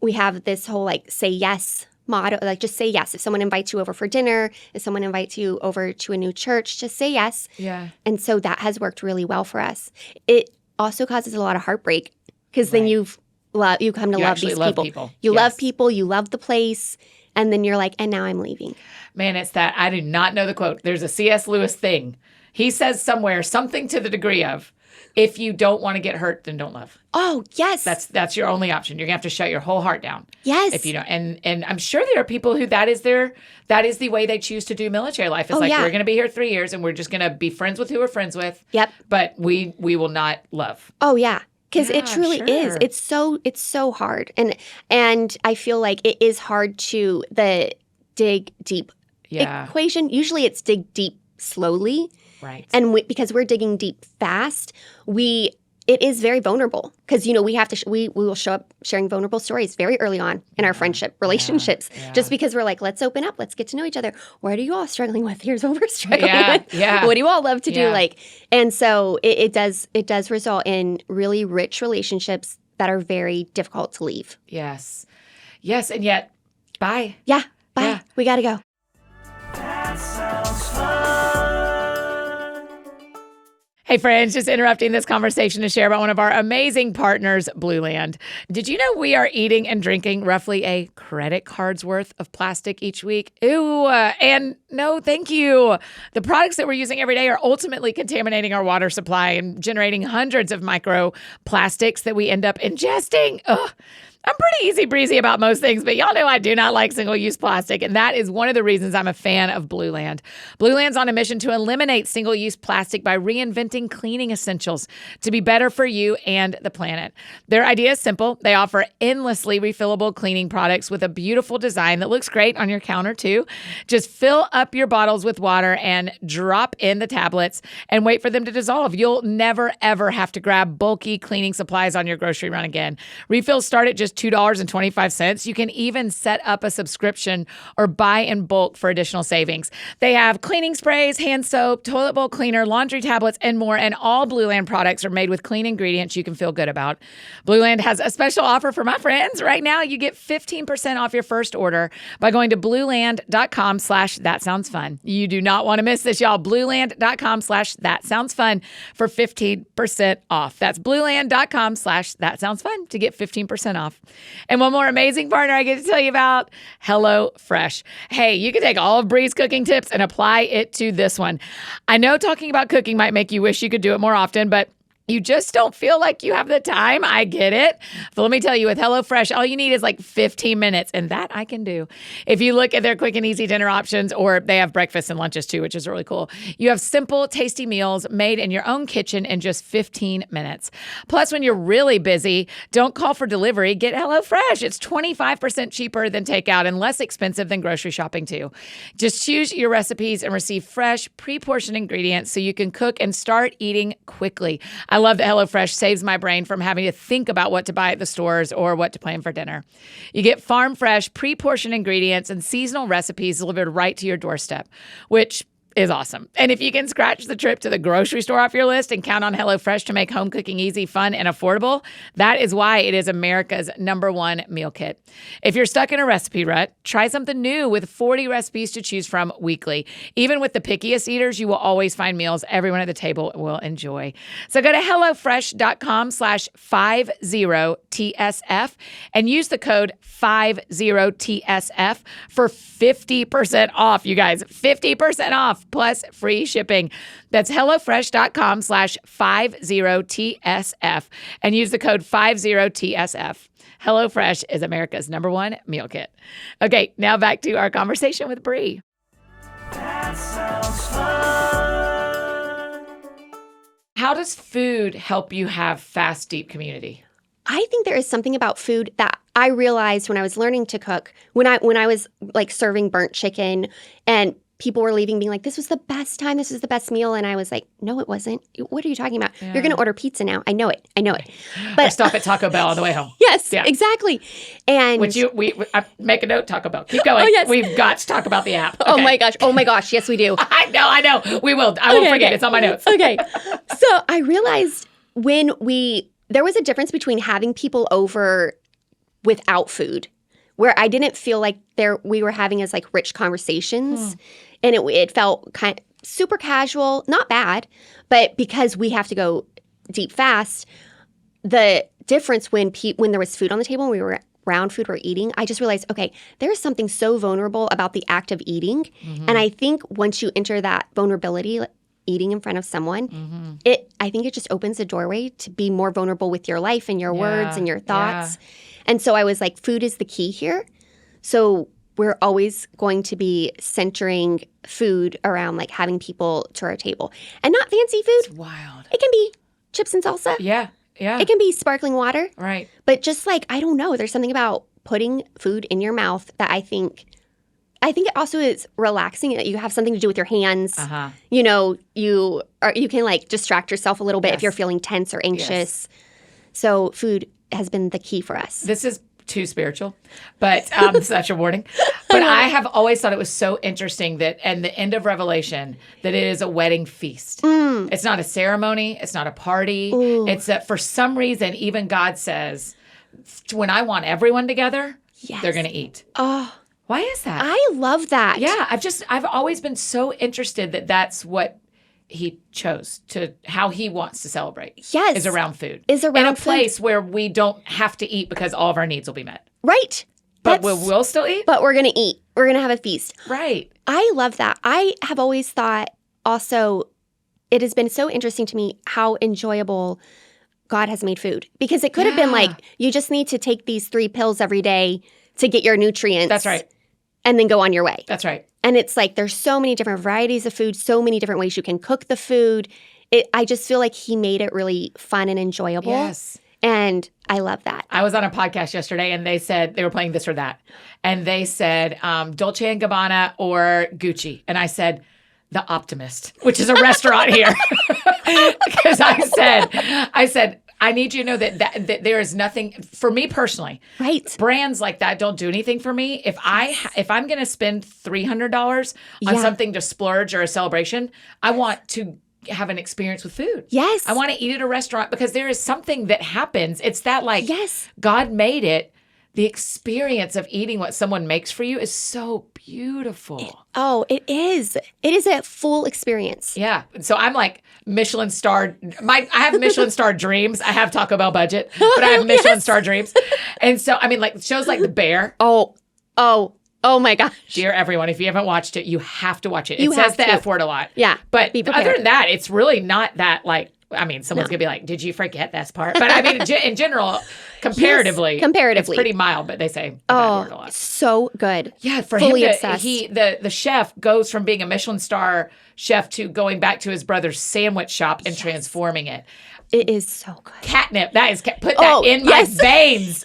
We have this whole like say yes motto, like just say yes. If someone invites you over for dinner, if someone invites you over to a new church, just say yes. Yeah. And so that has worked really well for us. It also causes a lot of heartbreak because then you come to love these people. You love people, you love the place, and then you're like, and now I'm leaving. Man, it's that. I do not know the quote. There's a C.S. Lewis thing. He says somewhere something to the degree of, if you don't want to get hurt, then don't love. Oh, yes. That's your only option. You're going to have to shut your whole heart down. Yes. If you don't. And I'm sure there are people who that is the way they choose to do military life. It's we're going to be here 3 years and we're just going to be friends with who we're friends with. Yep. But we will not love. Oh, yeah. Because it truly is. It's so hard. And I feel like it is hard to the dig deep equation. Usually it's dig deep slowly. Right. And because we're digging deep fast, it is very vulnerable because, we have to, we will show up sharing vulnerable stories very early on in our friendship relationships, just because we're like, let's open up, let's get to know each other. What are you all struggling with? Here's what we're struggling with. Yeah. What do you all love to do? And so it does result in really rich relationships that are very difficult to leave. Yes. Yes. And yet, bye. Yeah. Bye. Yeah. We got to go. That sounds fun. Hey friends, just interrupting this conversation to share about one of our amazing partners, Blue Land. Did you know we are eating and drinking roughly a credit card's worth of plastic each week? Ew, and no thank you. The products that we're using every day are ultimately contaminating our water supply and generating hundreds of microplastics that we end up ingesting. Ugh. I'm pretty easy breezy about most things, but y'all know I do not like single-use plastic, and that is one of the reasons I'm a fan of Blue Land. Blue Land's on a mission to eliminate single-use plastic by reinventing cleaning essentials to be better for you and the planet. Their idea is simple. They offer endlessly refillable cleaning products with a beautiful design that looks great on your counter, too. Just fill up your bottles with water and drop in the tablets and wait for them to dissolve. You'll never, ever have to grab bulky cleaning supplies on your grocery run again. Refills start at just just $2.25. You can even set up a subscription or buy in bulk for additional savings. They have cleaning sprays, hand soap, toilet bowl cleaner, laundry tablets, and more. And all Blue Land products are made with clean ingredients you can feel good about. Blue Land has a special offer for my friends. Right now, you get 15% off your first order by going to blueland.com/thatsoundsfun. You do not want to miss this, y'all. Blueland.com/thatsoundsfun for 15% off. That's blueland.com/thatsoundsfun to get 15% off. And one more amazing partner I get to tell you about, HelloFresh. Hey, you can take all of Bri's cooking tips and apply it to this one. I know talking about cooking might make you wish you could do it more often, but you just don't feel like you have the time. I get it. But let me tell you, with HelloFresh, all you need is like 15 minutes, and that I can do. If you look at their quick and easy dinner options, or they have breakfast and lunches too, which is really cool. You have simple, tasty meals made in your own kitchen in just 15 minutes. Plus, when you're really busy, don't call for delivery. Get HelloFresh. It's 25% cheaper than takeout and less expensive than grocery shopping too. Just choose your recipes and receive fresh, pre-portioned ingredients so you can cook and start eating quickly. I love that HelloFresh saves my brain from having to think about what to buy at the stores or what to plan for dinner. You get farm fresh, pre-portioned ingredients and seasonal recipes delivered right to your doorstep, which is awesome. And if you can scratch the trip to the grocery store off your list and count on HelloFresh to make home cooking easy, fun, and affordable, that is why it is America's #1 meal kit. If you're stuck in a recipe rut, try something new with 40 recipes to choose from weekly. Even with the pickiest eaters, you will always find meals everyone at the table will enjoy. So go to HelloFresh.com/50TSF and use the code 50TSF for 50% off, you guys. 50% off. Plus free shipping. That's HelloFresh.com/50TSF and use the code 50TSF. HelloFresh is America's #1 meal kit. Okay, now back to our conversation with Bri. That sounds fun. How does food help you have fast, deep community? I think there is something about food that I realized when I was learning to cook, when I was like serving burnt chicken and people were leaving being like, this was the best time, this was the best meal. And I was like, no, it wasn't. What are you talking about? Yeah. You're going to order pizza now. I know it. Or But stop at Taco Bell on the way home. yes, Yeah. exactly. And Which I make a note, Taco Bell. Keep going. Oh, yes. We've got to talk about the app. oh Okay. my gosh. Yes, we do. I know. We will. I won't forget. Okay. It's on my notes. Okay. So I realized there was a difference between having people over without food, where I didn't feel like we were having as like rich conversations. And it felt kind of super casual, not bad, but because we have to go deep fast, the difference when there was food on the table and we were around food we're eating, I just realized, okay, there's something so vulnerable about the act of eating. And I think once you enter that vulnerability, like eating in front of someone, I think it just opens the doorway to be more vulnerable with your life and your words and your thoughts. And so I was like, food is the key here. So we're always going to be centering food around like having people to our table. And not fancy food. It's wild. It can be chips and salsa. Yeah. It can be sparkling water. Right. But just like, I don't know, there's something about putting food in your mouth that I think it also is relaxing. You have something to do with your hands. You know, you can like distract yourself a little bit if you're feeling tense or anxious. So food has been the key for us. This is too spiritual, but such a warning. But I have always thought it was so interesting that at the end of Revelation, that it is a wedding feast. It's not a ceremony. It's not a party. It's that for some reason, even God says, when I want everyone together, they're going to eat. Oh, why is that? I love that. Yeah, I've always been so interested that that's what he chose to, how he wants to celebrate. Yes. Is around food. In a place where we don't have to eat because all of our needs will be met. Right. But we'll still eat? But we're going to eat. We're going to have a feast. Right. I love that. I have always thought also, it has been so interesting to me how enjoyable God has made food. Because it could have been like, you just need to take these 3 pills every day to get your nutrients. That's right. And then go on your way. That's right. And it's like there's so many different varieties of food, so many different ways you can cook the food. I just feel like he made it really fun and enjoyable. Yes. And I love that. I was on a podcast yesterday and they said they were playing this or that. And they said Dolce & Gabbana or Gucci. And I said, The Optimist, which is a restaurant here. Because I said, I need you to know that there is nothing for me personally. Right. Brands like that don't do anything for me. If I'm going to spend $300 on something to splurge or a celebration, I want to have an experience with food. Yes. I want to eat at a restaurant because there is something that happens. It's that like Yes. God made it. The experience of eating what someone makes for you is so beautiful. Oh, it is. It is a full experience. Yeah. So I'm like Michelin star. I have Michelin star dreams. I have Taco Bell budget, but I have Michelin star dreams. And so, I mean, like shows like The Bear. Oh my gosh. Dear everyone, if you haven't watched it, you have to watch it. You It says have the to. F word a lot. Yeah. But Be prepared. other than that, it's really not that like, I mean, someone's going to be like, did you forget this part? But I mean, in general, comparatively, Yes, comparatively. it's pretty mild, but they say the bad word a lot. So good. Yeah, for Fully him, obsessed. the chef goes from being a Michelin star chef to going back to his brother's sandwich shop and transforming it. It is so good. Catnip, put that in my veins.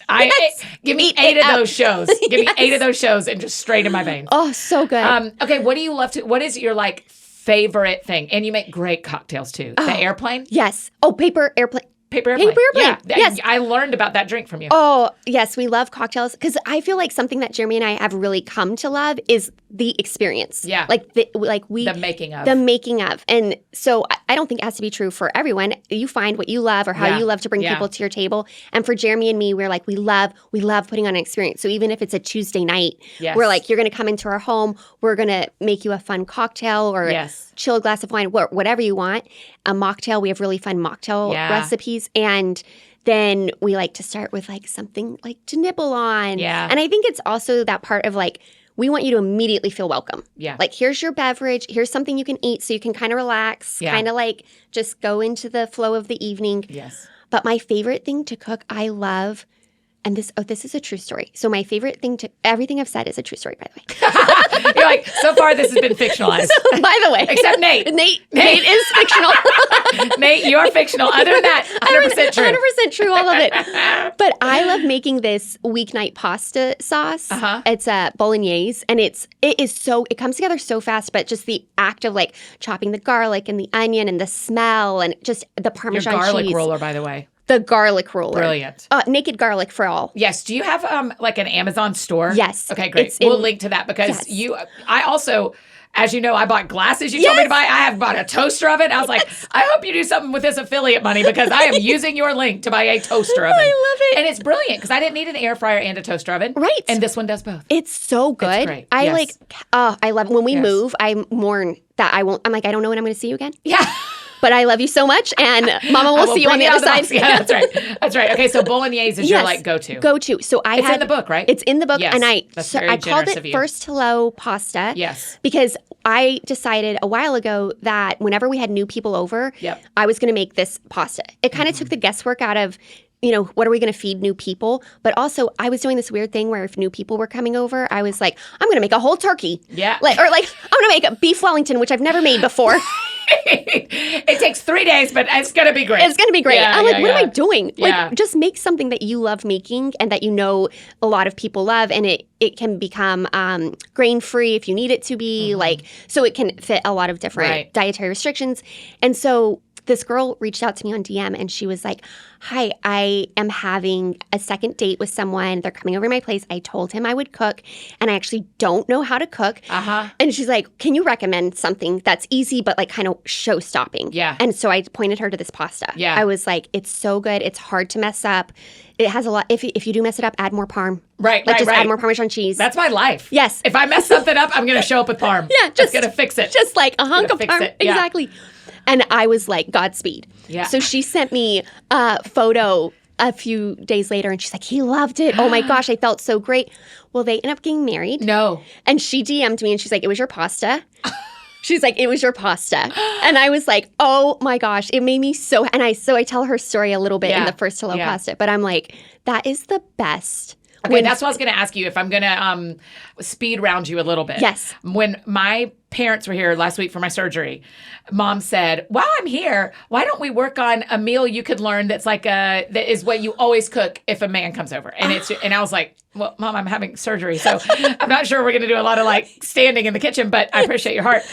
Give me Eat 8 it of up. those shows. Give me 8 of those shows and just straight in my veins. Oh, so good. Okay, what do you love to? What is your like favorite thing? And you make great cocktails too. The airplane, Yes. Oh, paper airplane. paper airplane. Paper airplane. Yeah, Yes. I learned about that drink from you. Oh, yes, we love cocktails because I feel like something that Jeremy and I have really come to love is the experience. Yeah. The making of. And so I don't think it has to be true for everyone. You find what you love or how you love to bring people to your table. And for Jeremy and me, we're like, we love putting on an experience. So even if it's a Tuesday night, we're like, you're going to come into our home. We're going to make you a fun cocktail or chilled glass of wine, whatever you want. A mocktail. We have really fun mocktail recipes. And then we like to start with like something like to nibble on. Yeah. And I think it's also that part of like, we want you to immediately feel welcome. Yeah. Like, here's your beverage. Here's something you can eat so you can kind of relax, kind of like just go into the flow of the evening. Yes. But my favorite thing to cook, I love, and this is a true story. So my favorite thing everything I've said is a true story, by the way. You're like, so far this has been fictionalized. By the way. Except Nate. Nate is fictional. Nate, you are fictional. Other than that, 100% true. 100% true, all of it. But I love making this weeknight pasta sauce. It's a bolognese, and it comes together so fast, but just the act of like chopping the garlic and the onion and the smell and just the Parmesan Your garlic cheese. roller, by the way. The garlic roller. Brilliant. Naked garlic for all. Yes. Do you have like an Amazon store? Yes. Okay, great. We'll link to that because I also, as you know, I bought glasses you told me to buy. I have bought a toaster oven. I was like, I hope you do something with this affiliate money because I am using your link to buy a toaster oven. I love it. And it's brilliant because I didn't need an air fryer and a toaster oven. Right. And this one does both. It's so good. It's great. I Yes. I love when we move, I mourn that I'm like, I don't know when I'm going to see you again. Yeah. But I love you so much, and Mama will see you on the other side. Yeah, that's right. That's right. Okay, so bolognese is your like go-to. Go-to. So It's in the book, right? It's in the book, Yes. and I called generous of it you. First Hello Pasta. Yes. Because I decided a while ago that whenever we had new people over, I was going to make this pasta. It kind of took the guesswork out of, what are we going to feed new people? But also, I was doing this weird thing where if new people were coming over, I was like, I'm going to make a whole turkey. Yeah. I'm going to make a beef Wellington, which I've never made before. It takes 3 days, but it's going to be great. It's going to be great. Yeah, I'm like, yeah, what yeah. am I doing? Yeah. Like, just make something that you love making and that a lot of people love. And it can become grain-free if you need it to be. So it can fit a lot of different dietary restrictions. And so this girl reached out to me on DM and she was like, hi, I am having a second date with someone. They're coming over to my place. I told him I would cook and I actually don't know how to cook. And she's like, can you recommend something that's easy but like kind of show-stopping? Yeah. And so I pointed her to this pasta. Yeah. I was like, it's so good. It's hard to mess up. It has a lot. If you do mess it up, add more parm. Right, Just right. add more Parmesan cheese. That's my life. Yes. If I mess something up, I'm going to show up with parm. Yeah, just going to fix it. Just like a hunk of fix parm. it, yeah. Exactly. And I was like, Godspeed. Yeah. So she sent me a photo a few days later and she's like, he loved it. Oh my gosh, I felt so great. Well, they ended up getting married. No. And she DM'd me and she's like, it was your pasta. She's like, it was your pasta. And I was like, oh my gosh, it made me so, I tell her story a little bit in the First Hello Pasta, but I'm like, that is the best. Okay, that's what I was going to ask you if I'm going to speed round you a little bit. Yes. When my parents were here last week for my surgery, Mom said, while I'm here, why don't we work on a meal you could learn that is what you always cook if a man comes over? And and I was like, well, Mom, I'm having surgery, so I'm not sure we're going to do a lot of like standing in the kitchen, but I appreciate your heart.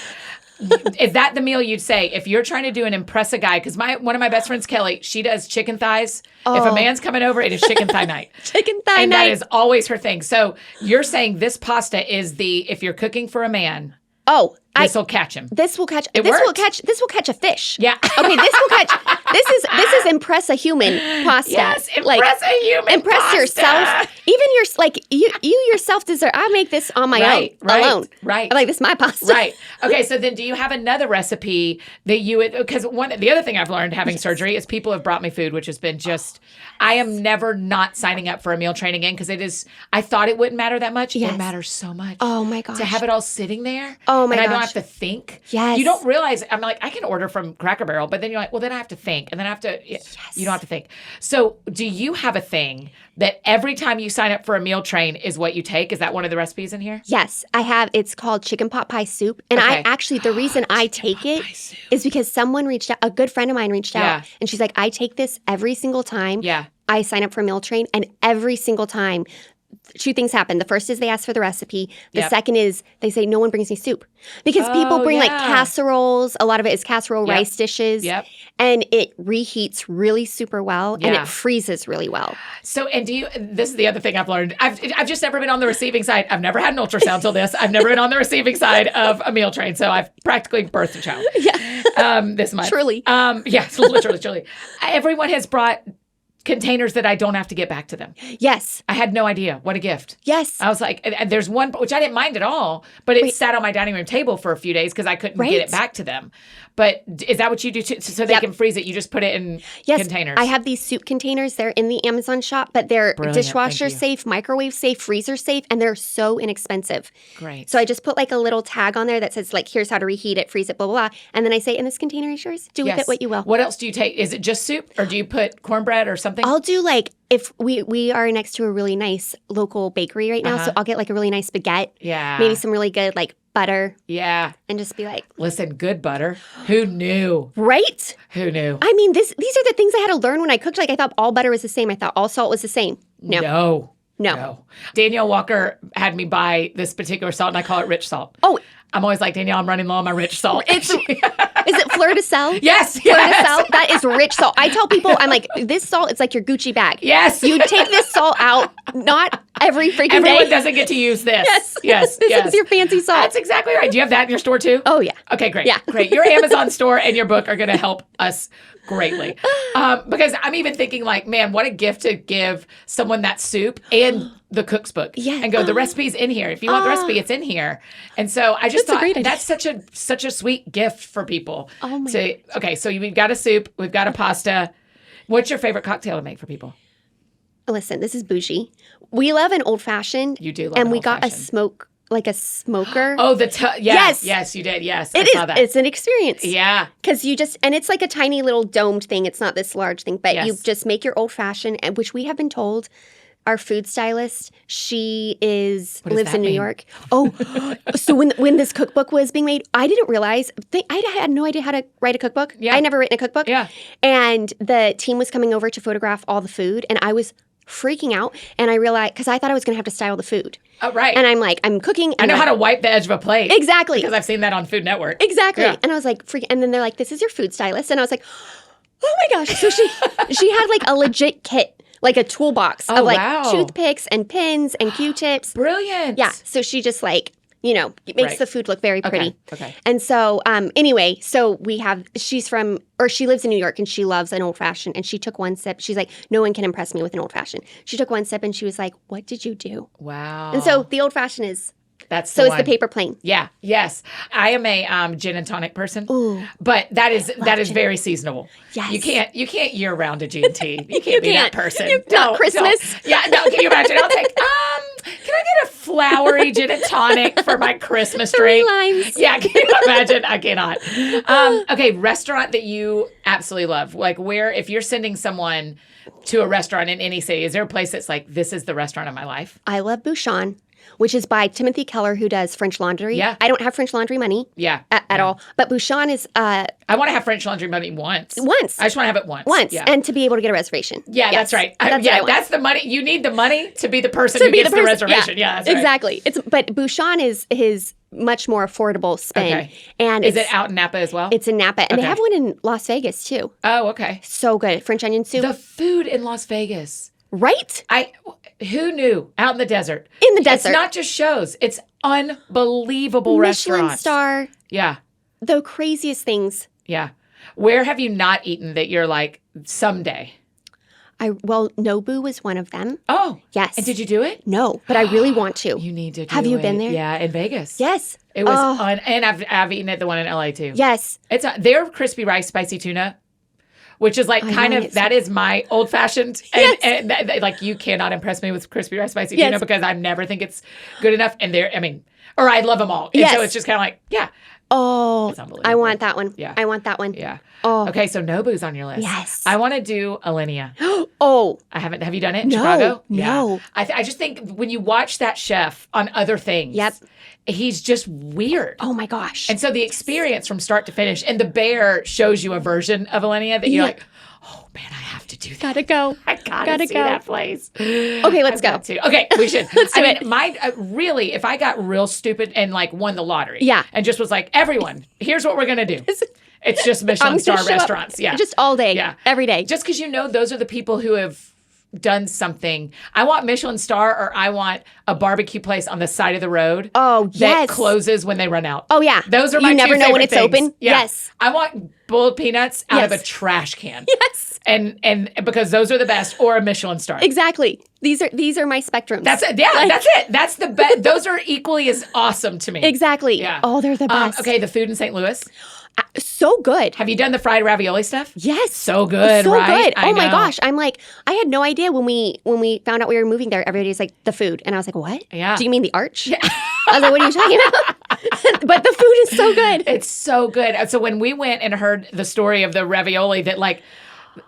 Is that the meal you'd say if you're trying to do an impress a guy? Because one of my best friends, Kelly, she does chicken thighs. If a man's coming over, it is chicken thigh night. Chicken thigh and night. that is always her thing. So you're saying this pasta is if you're cooking for a man, this will catch him. This will catch. It this will worked. catch. This will catch a fish. Yeah. Okay. This will catch. This is impress a human pasta. Yes, impress a human Impress pasta. yourself. Even you yourself deserve. I make this on my own alone. Right. I'm like, this is my pasta. Right. Okay. So then, do you have another recipe that you would? Because the other thing I've learned having surgery is people have brought me food, which has been just. I am never not signing up for a meal train again because it is. I thought it wouldn't matter that much. Yes. It matters so much. Oh my gosh. To have it all sitting there. Oh my and I don't gosh. have to think. Yes. You don't realize. I'm like, I can order from Cracker Barrel, but then you're like, well, then I have to think, and then I have to. Yes. You don't have to think. So, do you have a thing that every time you sign up for a meal train is what you take? Is that one of the recipes in here? Yes, I have. It's called chicken pot pie soup. And Okay. the reason I take it is because someone reached out, a good friend of mine reached Yeah. out, and she's like, I take this every single time. Yeah. I sign up for a meal train, and every single time, two things happen. The first is they ask for the recipe. The Yep. second is they say, no one brings me soup. Because people bring like yeah. casseroles. A lot of it is casserole Yep. rice dishes. Yep. And it reheats really super well, and Yeah. it freezes really well. So, and this is the other thing I've learned. I've just never been on the receiving side. I've never had an ultrasound till this. I've never been on the receiving side of a meal train. So I've practically birthed a child. Yeah. This month. Truly. Yes, literally, truly. Everyone has brought containers that I don't have to get back to them. Yes. I had no idea. What a gift. Yes. I was like, and there's one, which I didn't mind at all, but it sat on my dining room table for a few days because I couldn't get it back to them. But is that what you do too? So they can freeze it? You just put it in containers? I have these soup containers. They're in the Amazon shop, but they're Brilliant. dishwasher Thank you. safe, microwave safe, freezer safe, and they're so inexpensive. Great. So I just put like a little tag on there that says like, here's how to reheat it, freeze it, blah, blah, blah. And then I say, and this container is yours. Do with it what you will. What else do you take? Is it just soup or do you put cornbread or something? I'll do like, if we are next to a really nice local bakery right now, so I'll get like a really nice baguette. Yeah. Maybe some really good like butter Yeah. and just be like, Listen, good butter. Who knew? right? Who knew? I mean, these are the things I had to learn when I cooked. Like I thought all butter was the same. I thought all salt was the same. No. No. Danielle Walker had me buy this particular salt, and I call it rich salt. Oh, I'm always like, Danielle, I'm running low on my rich salt. is it fleur de sel? Yes. Fleur de Yes. sel? That is rich salt. I tell people, I'm like, this salt, it's like your Gucci bag. Yes. You take this salt out, not every freaking Everyone day. doesn't get to use this. Yes. Yes. This yes. is your fancy salt. That's exactly right. Do you have that in your store too? Oh, yeah. Okay, great. Yeah. Great. Your Amazon store and your book are going to help us greatly. Because I'm even thinking like, man, what a gift to give someone that soup and the cook's book. Yeah. And go, the recipe's in here. If you want the recipe, it's in here. And so I just That's a thought great idea. that's such a sweet gift for people. Oh, my Okay, so we've got a soup, we've got a pasta. What's your favorite cocktail to make for people? Listen, this is bougie. We love an old fashioned. You do love And an we got a old-fashioned. smoker. Oh, Yes. Yes, you did. Yes. It I is. saw that. It's an experience. Yeah. Because and it's like a tiny little domed thing. It's not this large thing, but you Yes. just make your old fashioned, and which we have been told. Our food stylist, she lives that in New mean? York. Oh, so when this cookbook was being made, I didn't realize. I had no idea how to write a cookbook. Yeah. I'd never written a cookbook. Yeah. And the team was coming over to photograph all the food, and I was freaking out. And I realized because I thought I was going to have to style the food. Oh, right. And I'm like, I'm cooking. I And know how to wipe the edge of a plate. exactly. Because I've seen that on Food Network. Exactly. Yeah. And I was like, and then they're like, this is your food stylist. And I was like, oh my gosh. So she had like a legit kit, like a toolbox Oh, of like wow. toothpicks and pins and Q-tips. Brilliant. Yeah. So she just like, it makes Right. the food look very pretty. Okay. And so anyway, so she lives in New York and she loves an old fashioned, and she took one sip. She's like, no one can impress me with an old fashioned. She took one sip and she was like, what did you do? Wow. And so the old fashioned is, that's so the is the one. paper plane. Yeah. Yes. I am a gin and tonic person. Ooh. But that is gin. very seasonable. Yes. You can't year round a G&T. You can't be that can't. person. Not Christmas. Don't. Yeah. No. Can you imagine? I'll take. Can I get a flowery gin and tonic for my Christmas Three drink? lines. Yeah. Can you imagine? I cannot. Okay. Restaurant that you absolutely love. Like if you're sending someone to a restaurant in any city, is there a place that's like, this is the restaurant of my life? I love Bouchon, which is by Timothy Keller, who does French Laundry. Yeah. I don't have French Laundry money Yeah. at all. But Bouchon is I want to have French laundry money once. once. I just want to have it once. Once. Yeah. And to be able to get a reservation. Yeah, Yes. that's right. That's what I Yeah, want. that's the money. You need the money to be the person who To be gets the person- reservation. Yeah, that's right. exactly. But Bouchon is much more affordable spin. Okay. And Is it out in Napa as well? It's in Napa. And they Okay. have one in Las Vegas, too. Oh, okay. So good. French onion soup. The food in Las Vegas. Right? Who knew? Out in the desert. In the desert. It's not just shows. It's unbelievable Michelin restaurants. star. Yeah. The craziest things. Yeah. Where have you not eaten that you're like, someday? Well, Nobu was one of them. Oh. Yes. And did you do it? No, but I really want to. You need to do it. Have you been there? Yeah, in Vegas. Yes. It was Oh. and I've eaten at the one in LA too. Yes. It's their crispy rice spicy tuna, which is like kind know, of, that is my old fashioned. Yes. And like you cannot impress me with crispy rice spicy Yes. tuna because I never think it's good enough. And or I love them all. And Yes. so it's just kind of like, yeah. Oh, It's unbelievable. I want that one. Yeah. I want that one. Yeah. Oh. Okay, so Nobu's on your list. Yes. I want to do Alinea. Oh. I haven't. Have you done it in No, Chicago? no. Yeah. I just think when you watch that chef on other things, Yep. he's just weird. Oh my gosh. And so the experience from start to finish, and the bear shows you a version of Alinea that you're Yeah. like, oh man, I have to do that. Gotta go. I gotta see go. that place. Okay, let's I've go. got to. Okay, we should. Let's do I mean, it. my really, if I got real stupid and like won the lottery, Yeah. and just was like, everyone, here's what we're gonna do. It's just Michelin I'm star gonna show up restaurants. Yeah, Just all day. Yeah. Every day. just because those are the people who have done something. I want Michelin star, or I want a barbecue place on the side of the road. Oh, that yes. closes when they run out. Oh, yeah. Those are my You never two know when favorite it's things. open. Yeah. Yes. I want boiled peanuts out of a Yes. trash can. Yes. And because those are the best, or a Michelin star. Exactly. These are my spectrums. That's it. Yeah, that's it. That's the best. Those are equally as awesome to me. Exactly. Yeah. Oh, they're the best. Okay, the food in St. Louis. So good. Have you done the fried ravioli stuff? Yes. So good, So right? good. I Oh my know. gosh. I'm like, I had no idea when we found out we were moving there. Everybody's like, the food. And I was like, what? Yeah. Do you mean the arch? I was like, what are you talking about? But the food is so good. It's so good. So when we went and heard the story of the ravioli, that like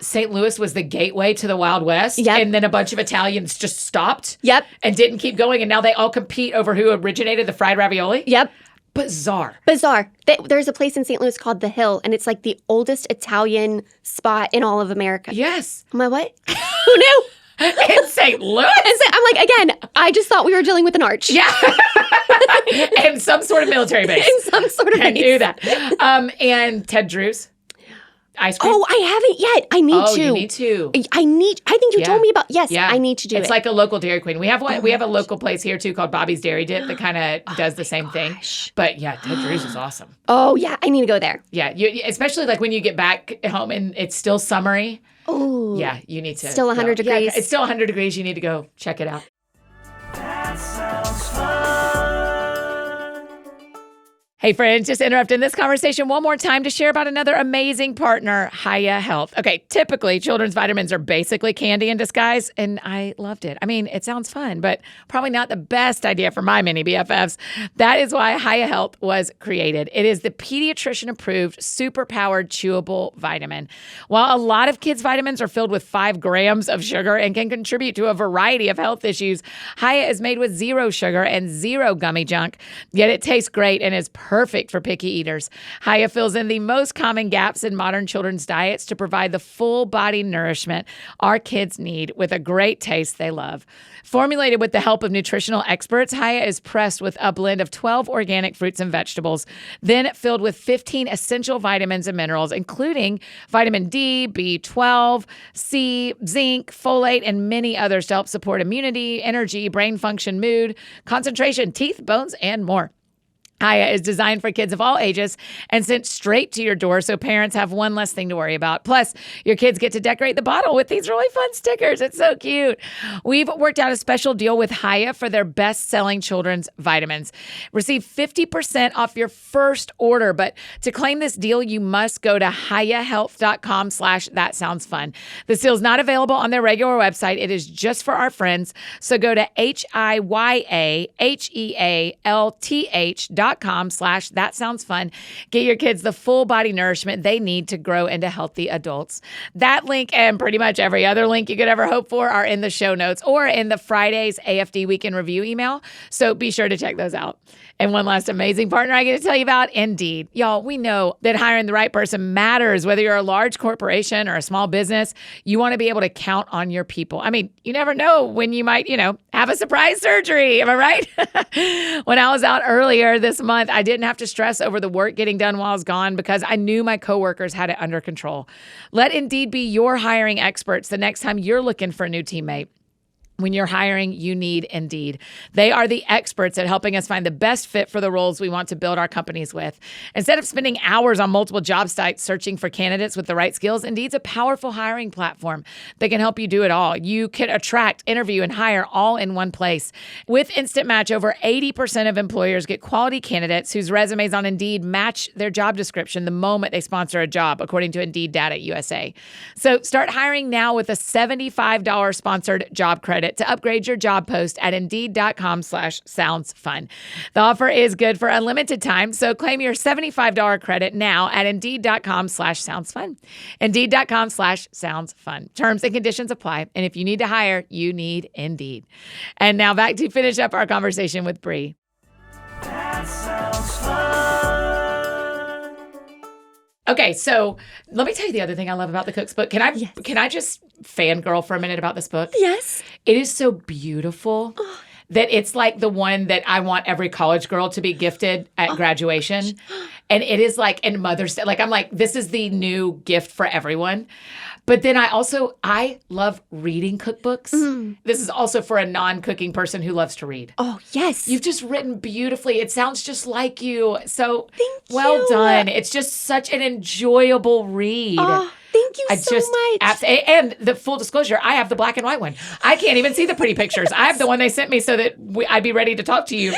St. Louis was the gateway to the Wild West, Yep. and then a bunch of Italians just stopped, Yep. and didn't keep going, and now they all compete over who originated the fried ravioli. Yep. Bizarre. Bizarre. There's a place in St. Louis called The Hill, and it's like the oldest Italian spot in all of America. Yes. I'm like, what? Who knew? In St. Louis. I'm like, again, I just thought we were dealing with an arch. Yeah. And some sort of military base. In some sort of I base. knew that. And Ted Drew's ice cream. Oh, I haven't yet. I need to. You need to. I think you Yeah. told me about. Yes, Yeah. I need to do It's it. like a local Dairy Queen. We have one. Oh we have my a local place here too called Bobby's Dairy Dip that kind of does the same thing. gosh. But yeah, Ted Drew's is awesome. Oh yeah, I need to go there. Yeah, especially like when you get back home and it's still summery. Oh Yeah, you need to. Still 100 go. Yeah, degrees. it's still 100 degrees. You need to go check it out. That sounds fun. Hey friends, just interrupting this conversation one more time to share about another amazing partner, Hiya Health. Okay, typically children's vitamins are basically candy in disguise, and I loved it. I mean, it sounds fun, but probably not the best idea for my mini BFFs. That is why Hiya Health was created. It is the pediatrician-approved, super-powered chewable vitamin. While a lot of kids' vitamins are filled with 5 grams of sugar and can contribute to a variety of health issues, Hiya is made with 0 sugar and 0 gummy junk, yet it tastes great and is perfect for picky eaters. Hiya fills in the most common gaps in modern children's diets to provide the full body nourishment our kids need with a great taste they love. Formulated with the help of nutritional experts, Hiya is pressed with a blend of 12 organic fruits and vegetables, then filled with 15 essential vitamins and minerals, including vitamin D, B12, C, zinc, folate, and many others to help support immunity, energy, brain function, mood, concentration, teeth, bones, and more. Hiya is designed for kids of all ages and sent straight to your door so parents have one less thing to worry about. Plus, your kids get to decorate the bottle with these really fun stickers. It's so cute. We've worked out a special deal with Hiya for their best-selling children's vitamins. Receive 50% off your first order, but to claim this deal, you must go to hiyahealth.com/thatsoundsfun. This deal is not available on their regular website. It is just for our friends. So go to hiyahealth.com/thatsoundsfun. Get your kids the full body nourishment they need to grow into healthy adults. That link and pretty much every other link you could ever hope for are in the show notes or in the Friday's AFD Weekend Review email. So be sure to check those out. And one last amazing partner I get to tell you about, Indeed. Y'all, we know that hiring the right person matters. Whether you're a large corporation or a small business, you want to be able to count on your people. I mean, you never know when you might, have a surprise surgery. Am I right? When I was out earlier this this month, I didn't have to stress over the work getting done while I was gone because I knew my coworkers had it under control. Let Indeed be your hiring experts the next time you're looking for a new teammate. When you're hiring, you need Indeed. They are the experts at helping us find the best fit for the roles we want to build our companies with. Instead of spending hours on multiple job sites searching for candidates with the right skills, Indeed's a powerful hiring platform that can help you do it all. You can attract, interview, and hire all in one place. With Instant Match, over 80% of employers get quality candidates whose resumes on Indeed match their job description the moment they sponsor a job, according to Indeed Data USA. So start hiring now with a $75 sponsored job credit to upgrade your job post at Indeed.com/soundsfun. The offer is good for unlimited time, so claim your $75 credit now at Indeed.com/soundsfun. Indeed.com/soundsfun. Terms and conditions apply. And if you need to hire, you need Indeed. And now back to finish up our conversation with Bri. That sounds fun. Okay, so let me tell you the other thing I love about the Cook's book. Can I just fangirl for a minute about this book? Yes. It is so beautiful that it's like the one that I want every college girl to be gifted at graduation. And it is like, and Mother's Day, like I'm like, this is the new gift for everyone. But then I love reading cookbooks. This is also for a non-cooking person who loves to read. Oh, yes. You've just written beautifully. It sounds just like you. So Thank well you. done. It's just such an enjoyable read. Oh, thank you so much. And the full disclosure, I have the black and white one. I can't even see the pretty pictures. I have the one they sent me so that I'd be ready to talk to you.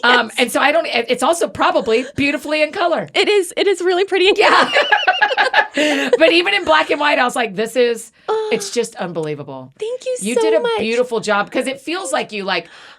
And so it's also probably beautifully in color. It is really pretty. And Yeah. But even in black and white, I was like, it's just unbelievable. Thank you so much. You did a beautiful job because it feels like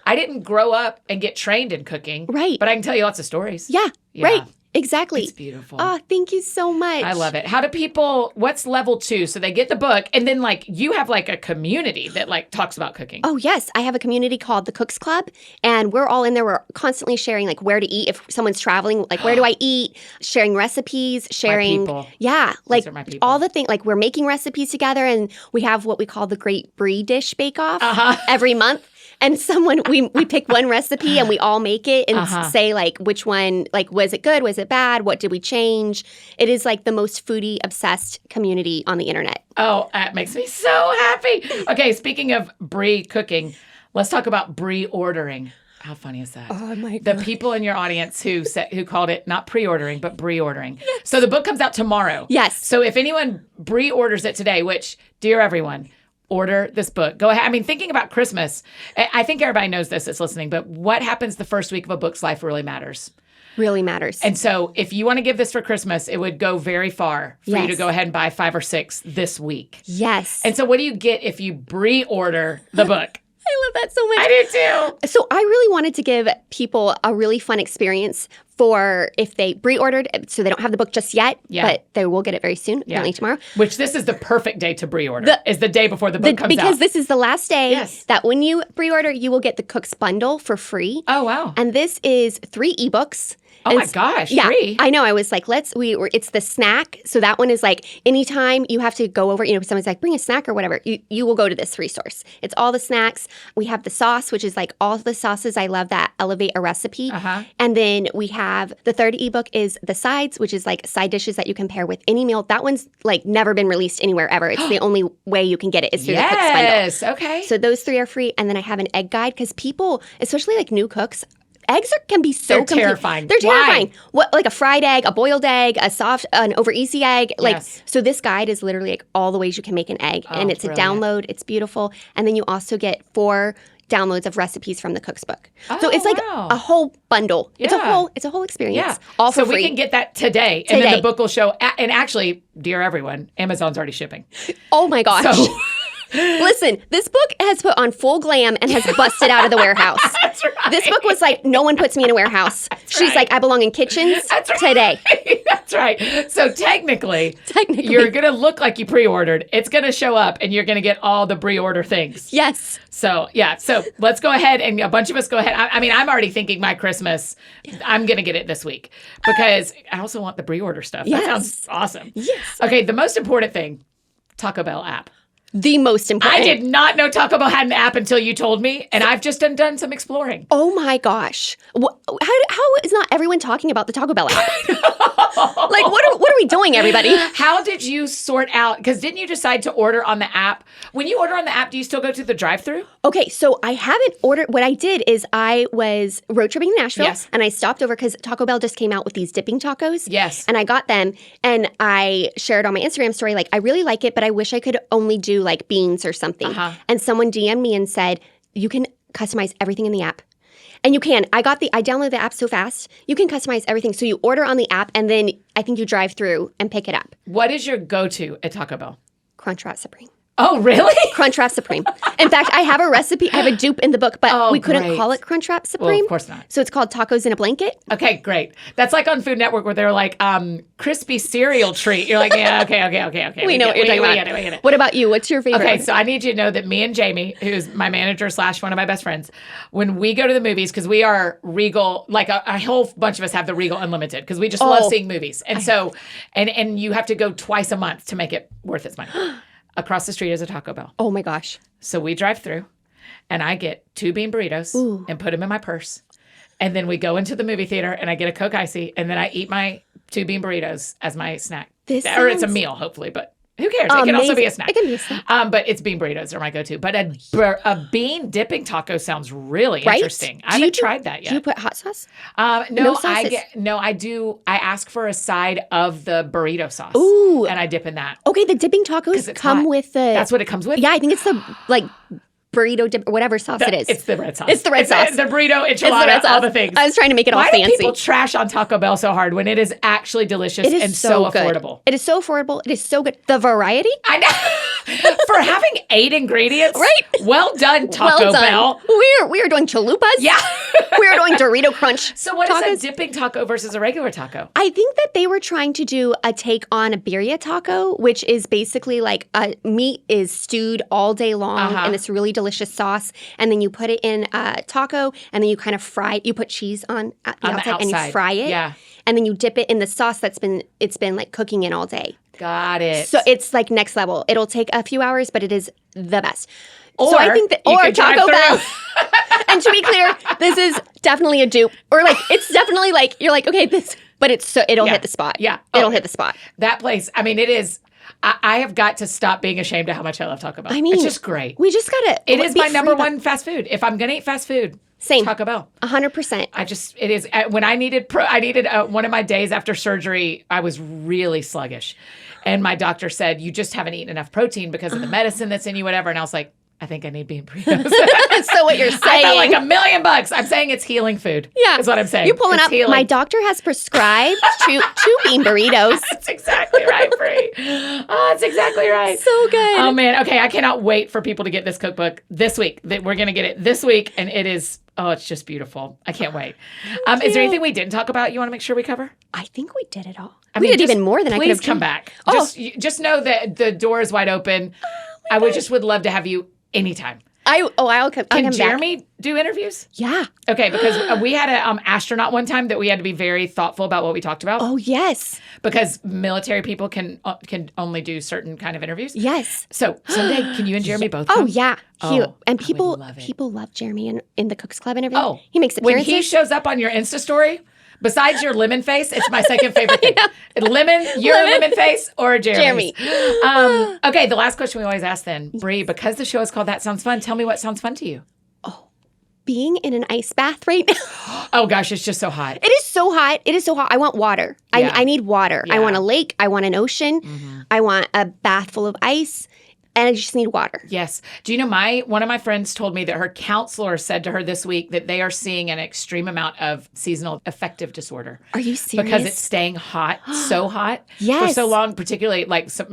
I didn't grow up and get trained in cooking. Right. But I can tell you lots of stories. Yeah. Right. Exactly. It's beautiful. Oh, thank you so much. I love it. How do people, what's level 2? So they get the book and then you have a community that talks about cooking. Oh, yes. I have a community called the Cooks Club, and we're all in there. We're constantly sharing where to eat. If someone's traveling, where do I eat? Sharing recipes, sharing. My people. Yeah. These are my people. All the things, we're making recipes together, and we have what we call the Great Bri Dish Bake Off every month. And we pick one recipe and we all make it and say which one, was it good? Was it bad? What did we change? It is the most foodie obsessed community on the internet. Oh, that makes me so happy. Okay, speaking of Bri cooking, let's talk about Bri ordering. How funny is that? Oh my God. The people in your audience who called it not pre-ordering, but Bri ordering. Yes. So the book comes out tomorrow. Yes. So if anyone Bri orders it today, which, dear everyone, order this book. Go ahead. I mean, thinking about Christmas, I think everybody knows this that's listening, but what happens the first week of a book's life really matters. Really matters. And so if you want to give this for Christmas, it would go very far for you to go ahead and buy 5 or 6 this week. Yes. And so what do you get if you Bri-order the book? I love that so much. I do too. So I really wanted to give people a really fun experience for if they Bri-ordered, so they don't have the book just yet, but they will get it very soon, apparently tomorrow. Which this is the perfect day to Bri-order, is the day before the book comes out. Because this is the last day that when you Bri-order, you will get the Cook's Bundle for free. Oh, wow. And this is 3 ebooks. Oh my gosh, yeah, 3? I know. I was like, it's the snack. So that one is anytime you have to go over, someone's bring a snack or whatever, you will go to this resource. It's all the snacks. We have the sauce, which is all the sauces I love that elevate a recipe. And then we have the 3rd ebook is the sides, which is side dishes that you can pair with any meal. That one's never been released anywhere ever. It's the only way you can get it is through the Cook's Bundle. Yes, okay. So those 3 are free. And then I have an egg guide because people, especially new cooks, eggs can be so terrifying. They're terrifying. Why? What, a fried egg, a boiled egg, an over easy egg. So this guide is literally all the ways you can make an egg. And it's brilliant. A download. It's beautiful. And then you also get 4 downloads of recipes from the Cook's book. So it's a whole bundle. Yeah. It's a whole experience. Yeah. All for free. So we can get that today. And then the book will show. And actually, dear everyone, Amazon's already shipping. Oh my gosh. So listen, this book has put on full glam and has busted out of the warehouse. That's right. This book was no one puts me in a warehouse. She's I belong in kitchens today. That's right. So technically, you're going to look like you pre-ordered. It's going to show up and you're going to get all the pre-order things. Yes. So, yeah. So let's go ahead and a bunch of us go ahead. I mean, I'm already thinking my Christmas, I'm going to get it this week because I also want the pre-order stuff. That sounds awesome. Yes. Okay. The most important thing, Taco Bell app. the most important. I did not know Taco Bell had an app until you told me, and I've just done some exploring. Oh my gosh. How is not everyone talking about the Taco Bell app? Like, what are we doing, everybody? How did you sort out, because didn't you decide to order on the app? When you order on the app, do you still go to the drive-thru? Okay, so I haven't ordered. What I did is I was road tripping to Nashville, Yes. and I stopped over because Taco Bell just came out with these dipping tacos. Yes. And I got them, and I shared on my Instagram story, like, I really like it, but I wish I could only do like beans or something. And someone DM'd me and said, you can customize everything in the app. And you can. I downloaded the app so fast. You can customize everything. So you order on the app, and then I think you drive through and pick it up. What is your go-to at Taco Bell? Crunchwrap Supreme. Oh, really? Crunchwrap Supreme. In fact, I have a recipe. I have a dupe in the book, but we couldn't great. call it Crunchwrap Supreme. Well, of course not. So it's called Tacos in a Blanket. Okay, great. That's like on Food Network where they're like, crispy cereal treat. You're like, yeah, okay. We know what you're talking about. We get it. What about you? What's your favorite? Okay, so I need you to know that me and Jamie, who's my manager / one of my best friends, when we go to the movies, because we are Regal, like a whole bunch of us have the Regal Unlimited, because we just love seeing movies. And so, and you have to go twice a month to make it worth its money. Across the street is a Taco Bell. Oh my gosh. So we drive through, and I get 2 bean burritos and put them in my purse. And then we go into the movie theater, and I get a Coke Icy, and then I eat my 2 bean burritos as my snack. Or it's a meal, hopefully, but who cares? It can also be a snack. It can be a snack. But it's bean burritos are my go-to. But a bean dipping taco sounds really Right? interesting. I haven't tried that yet. Do you put hot sauce? No, sauces? I do. I ask for a side of the burrito sauce. Ooh. And I dip in that. Okay, the dipping tacos it's come hot. with the... That's what it comes with? Yeah, I think it's the, like, burrito dip, or whatever sauce it is. It's the red sauce. It's the red sauce. The burrito, It's the enchilada, red sauce. all the things. I was trying to make it all Why fancy. do people trash on Taco Bell so hard when it is actually delicious It is and so good. affordable? It is so affordable. It is so good. The variety? I know. For having 8 ingredients. Right. Well done, Taco well done. Bell. We are doing chalupas. Yeah. We are doing Dorito Crunch. So what tacos. is a dipping taco versus a regular taco? I think that they were trying to do a take on a birria taco, which is basically like meat is stewed all day long in this really delicious sauce, and then you put it in a taco, and then you kind of fry it. You put cheese on the outside, and you fry it. Yeah. And then you dip it in the sauce that's been like cooking in all day. Got it. So it's like next level. It'll take a few hours, but it is the best. Or so I think that, you or could drive Taco through. Bell. And to be clear, this is definitely a dupe, or like it's definitely like you're like, okay, this, but it'll hit the spot. Yeah. It'll hit the spot. That place, I mean, it is. I have got to stop being ashamed of how much I love Taco Bell. I mean, it's just great. We just gotta. It is my number free one fast food. If I'm gonna eat fast food, Same. Taco Bell. 100%. It is. When I needed one of my days after surgery, I was really sluggish. And my doctor said, you just haven't eaten enough protein because of the medicine that's in you, whatever. And I was like, I think I need bean burritos. So what you're saying? I felt like $1 million. I'm saying it's healing food. Yeah, is what I'm saying. You're pulling It's up. healing. My doctor has prescribed two bean burritos. That's exactly right, Bri. Oh, that's exactly right. So good. Oh man. Okay, I cannot wait for people to get this cookbook this week. That we're gonna get it this week, and it is. Oh, it's just beautiful. I can't wait. Is there anything we didn't talk about you want to make sure we cover? I think we did it all. We did even more than I could have. Please come back. Oh. Just know that the door is wide open. I would love to have you anytime. I'll come. I'll Can come Jeremy do interviews? Yeah. Okay, because we had an astronaut one time that we had to be very thoughtful about what we talked about. Oh yes. Because military people can only do certain kind of interviews. Yes. So someday, can you and Jeremy both Oh come? yeah. And I people would love it. people love Jeremy in the Cooks Club and everything. Oh, he makes when appearances. he shows up on your Insta story, besides your lemon face, it's my second favorite thing. Your lemon face, or Jeremy's. Okay, the last question we always ask then, Bri, because the show is called That Sounds Fun, tell me what sounds fun to you. Being in an ice bath right now. Oh gosh, it's just so hot. It is so hot. It is so hot. I want water. Yeah. I need water. I Yeah. want a lake. I want an ocean. I want a bath full of ice. And I just need water. Yes. Do you know one of my friends told me that her counselor said to her this week that they are seeing an extreme amount of seasonal affective disorder. Are you serious? Because it's staying hot, so hot for Yes. so long, particularly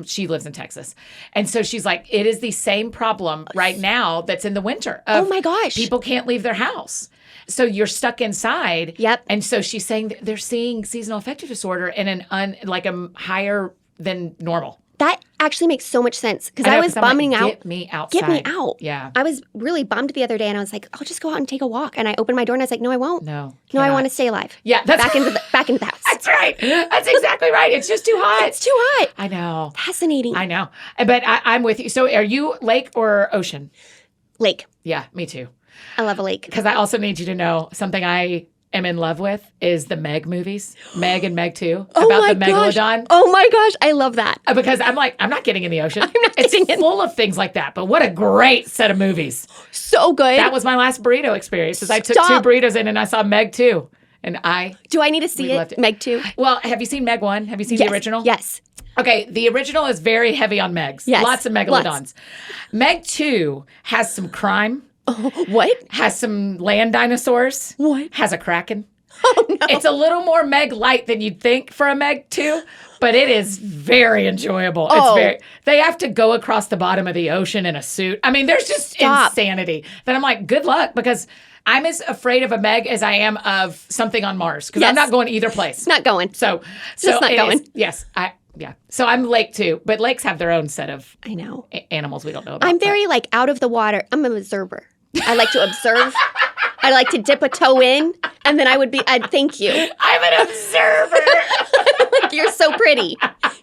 she lives in Texas. And so she's like, it is the same problem right now that's in the winter. Oh my gosh. People can't leave their house. So you're stuck inside. Yep. And so she's saying that they're seeing seasonal affective disorder in a higher than normal. That actually makes so much sense because I I know, was 'cause I'm like, bumming out. Get me outside. Get me out. Yeah. I was really bummed the other day, and I was like, I'll just go out and take a walk. And I opened my door, and I was like, no, I won't. No. No, I cannot. want to stay alive. Yeah, that's back into the house. That's right. That's exactly right. It's just too hot. It's too hot. I know. Fascinating. I know. But I'm with you. So are you lake or ocean? Lake. Yeah, me too. I love a lake. Because I also need you to know something I am in love with is the Meg movies, Meg and Meg 2, about the megalodon. Oh my gosh, I love that. Because I'm like, I'm not getting in the ocean. getting in. It's full of things like that. But what a great set of movies. So good. That was my last burrito experience. Is I took Stop. 2 burritos in and I saw Meg 2. And Do I need to see we loved it? it. Meg 2? Well, have you seen Meg 1? Have you seen Yes. the original? Yes. Okay, the original is very heavy on Megs. Yes. Lots of megalodons. Lots. Meg 2 has some crime, What? has some land dinosaurs, What? has a kraken. Oh no. It's a little more Meg light than you'd think for a Meg 2, but it is very enjoyable. Oh. They have to go across the bottom of the ocean in a suit. I mean, there's just Stop. insanity that I'm like, good luck, because I'm as afraid of a Meg as I am of something on Mars, because I'm Yes. not going either place. Not going. So Just not it going. is- yes, yeah. So I'm lake too, but lakes have their own set of I know. animals we don't know about. I'm very like out of the water. I'm an observer. I like to observe. I like to dip a toe in, and then I'd thank you. I'm an observer. Like, you're so pretty.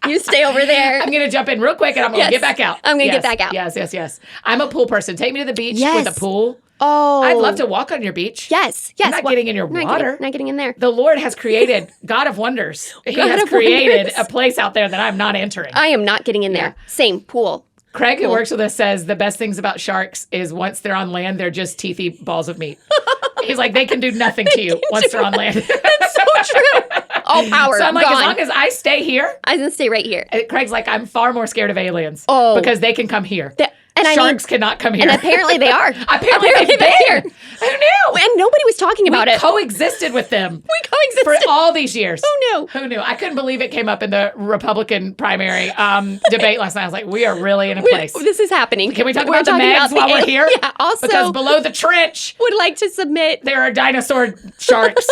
You stay over there. I'm going to jump in real quick and I'm going to Yes. get back out. I'm gonna Yes, get back out. Yes. I'm a pool person. Take me to the beach Yes. with a pool. Oh. I'd love to walk on your beach. Yes. I'm not getting in your water. Not getting in there. The Lord has created, God of wonders. He God has of created wonders. a place out there that I'm not entering. I am not getting in there. Same pool. Craig, who works with us, says the best things about sharks is once they're on land, they're just teethy balls of meat. He's like, they can do nothing to you once they're on land. That's so true. All power. So I'm like, gone. as long as I stay here, I can stay right here. Craig's like, I'm far more scared of aliens. Oh. Because they can come here. And Sharks cannot come here. And apparently they are. Apparently they've been here. Who knew? And nobody was talking about it. Coexisted with them. We coexisted. For all these years. Who knew? I couldn't believe it came up in the Republican primary debate last night. I was like, we are really in a place. This is happening. Can we talk We're about the talking Megs while we're here? Yeah. Also, Because below the trench, would like to submit. there are dinosaur sharks.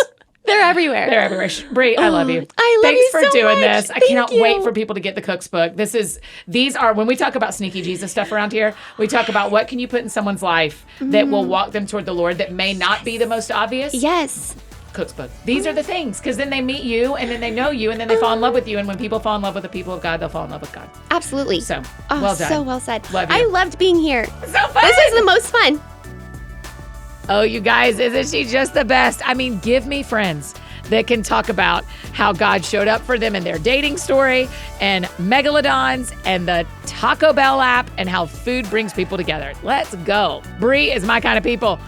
They're everywhere. They're everywhere. Bri, I love you. I love Thanks you for so doing much. this. I Thank cannot you. wait for people to get the Cook's book. These are when we talk about sneaky Jesus stuff around here, we talk about what can you put in someone's life that will walk them toward the Lord that may not be the most obvious. Yes. Cook's book. These are the things, because then they meet you and then they know you and then they fall in love with you. And when people fall in love with the people of God, they'll fall in love with God. Absolutely. So, Oh, well done. so well said. Love you. I loved being here. So fun. This is the most fun. Oh, you guys, isn't she just the best? I mean, give me friends that can talk about how God showed up for them in their dating story and megalodons and the Taco Bell app and how food brings people together. Let's go. Bri is my kind of people.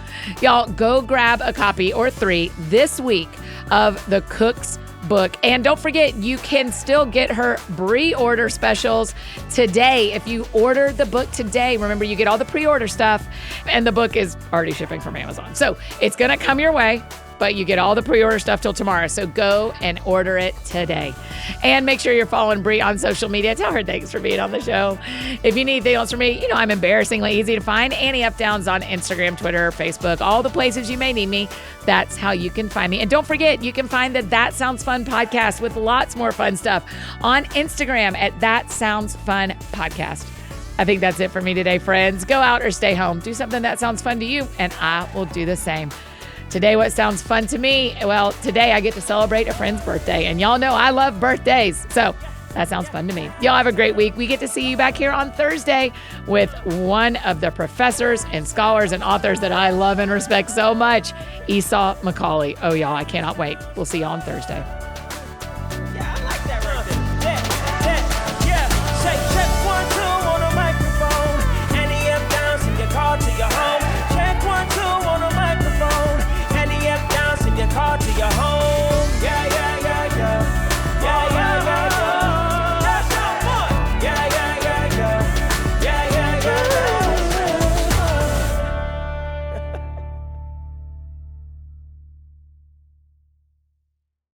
Y'all, go grab a copy or 3 this week of the Cook's book. And don't forget, you can still get her Bri order specials today. If you order the book today, remember you get all the pre-order stuff and the book is already shipping from Amazon. So it's going to come your way, but you get all the pre-order stuff till tomorrow. So go and order it today. And make sure you're following Bri on social media. Tell her thanks for being on the show. If you need anything else from me, I'm embarrassingly easy to find. Annie F. Downs on Instagram, Twitter, Facebook, all the places you may need me. That's how you can find me. And don't forget, you can find the That Sounds Fun podcast with lots more fun stuff on Instagram at That Sounds Fun Podcast. I think that's it for me today, friends. Go out or stay home. Do something that sounds fun to you, and I will do the same. Today, what sounds fun to me? Well, today I get to celebrate a friend's birthday, and y'all know I love birthdays. So that sounds fun to me. Y'all have a great week. We get to see you back here on Thursday with one of the professors and scholars and authors that I love and respect so much, Esau McCauley. Oh, y'all, I cannot wait. We'll see y'all on Thursday.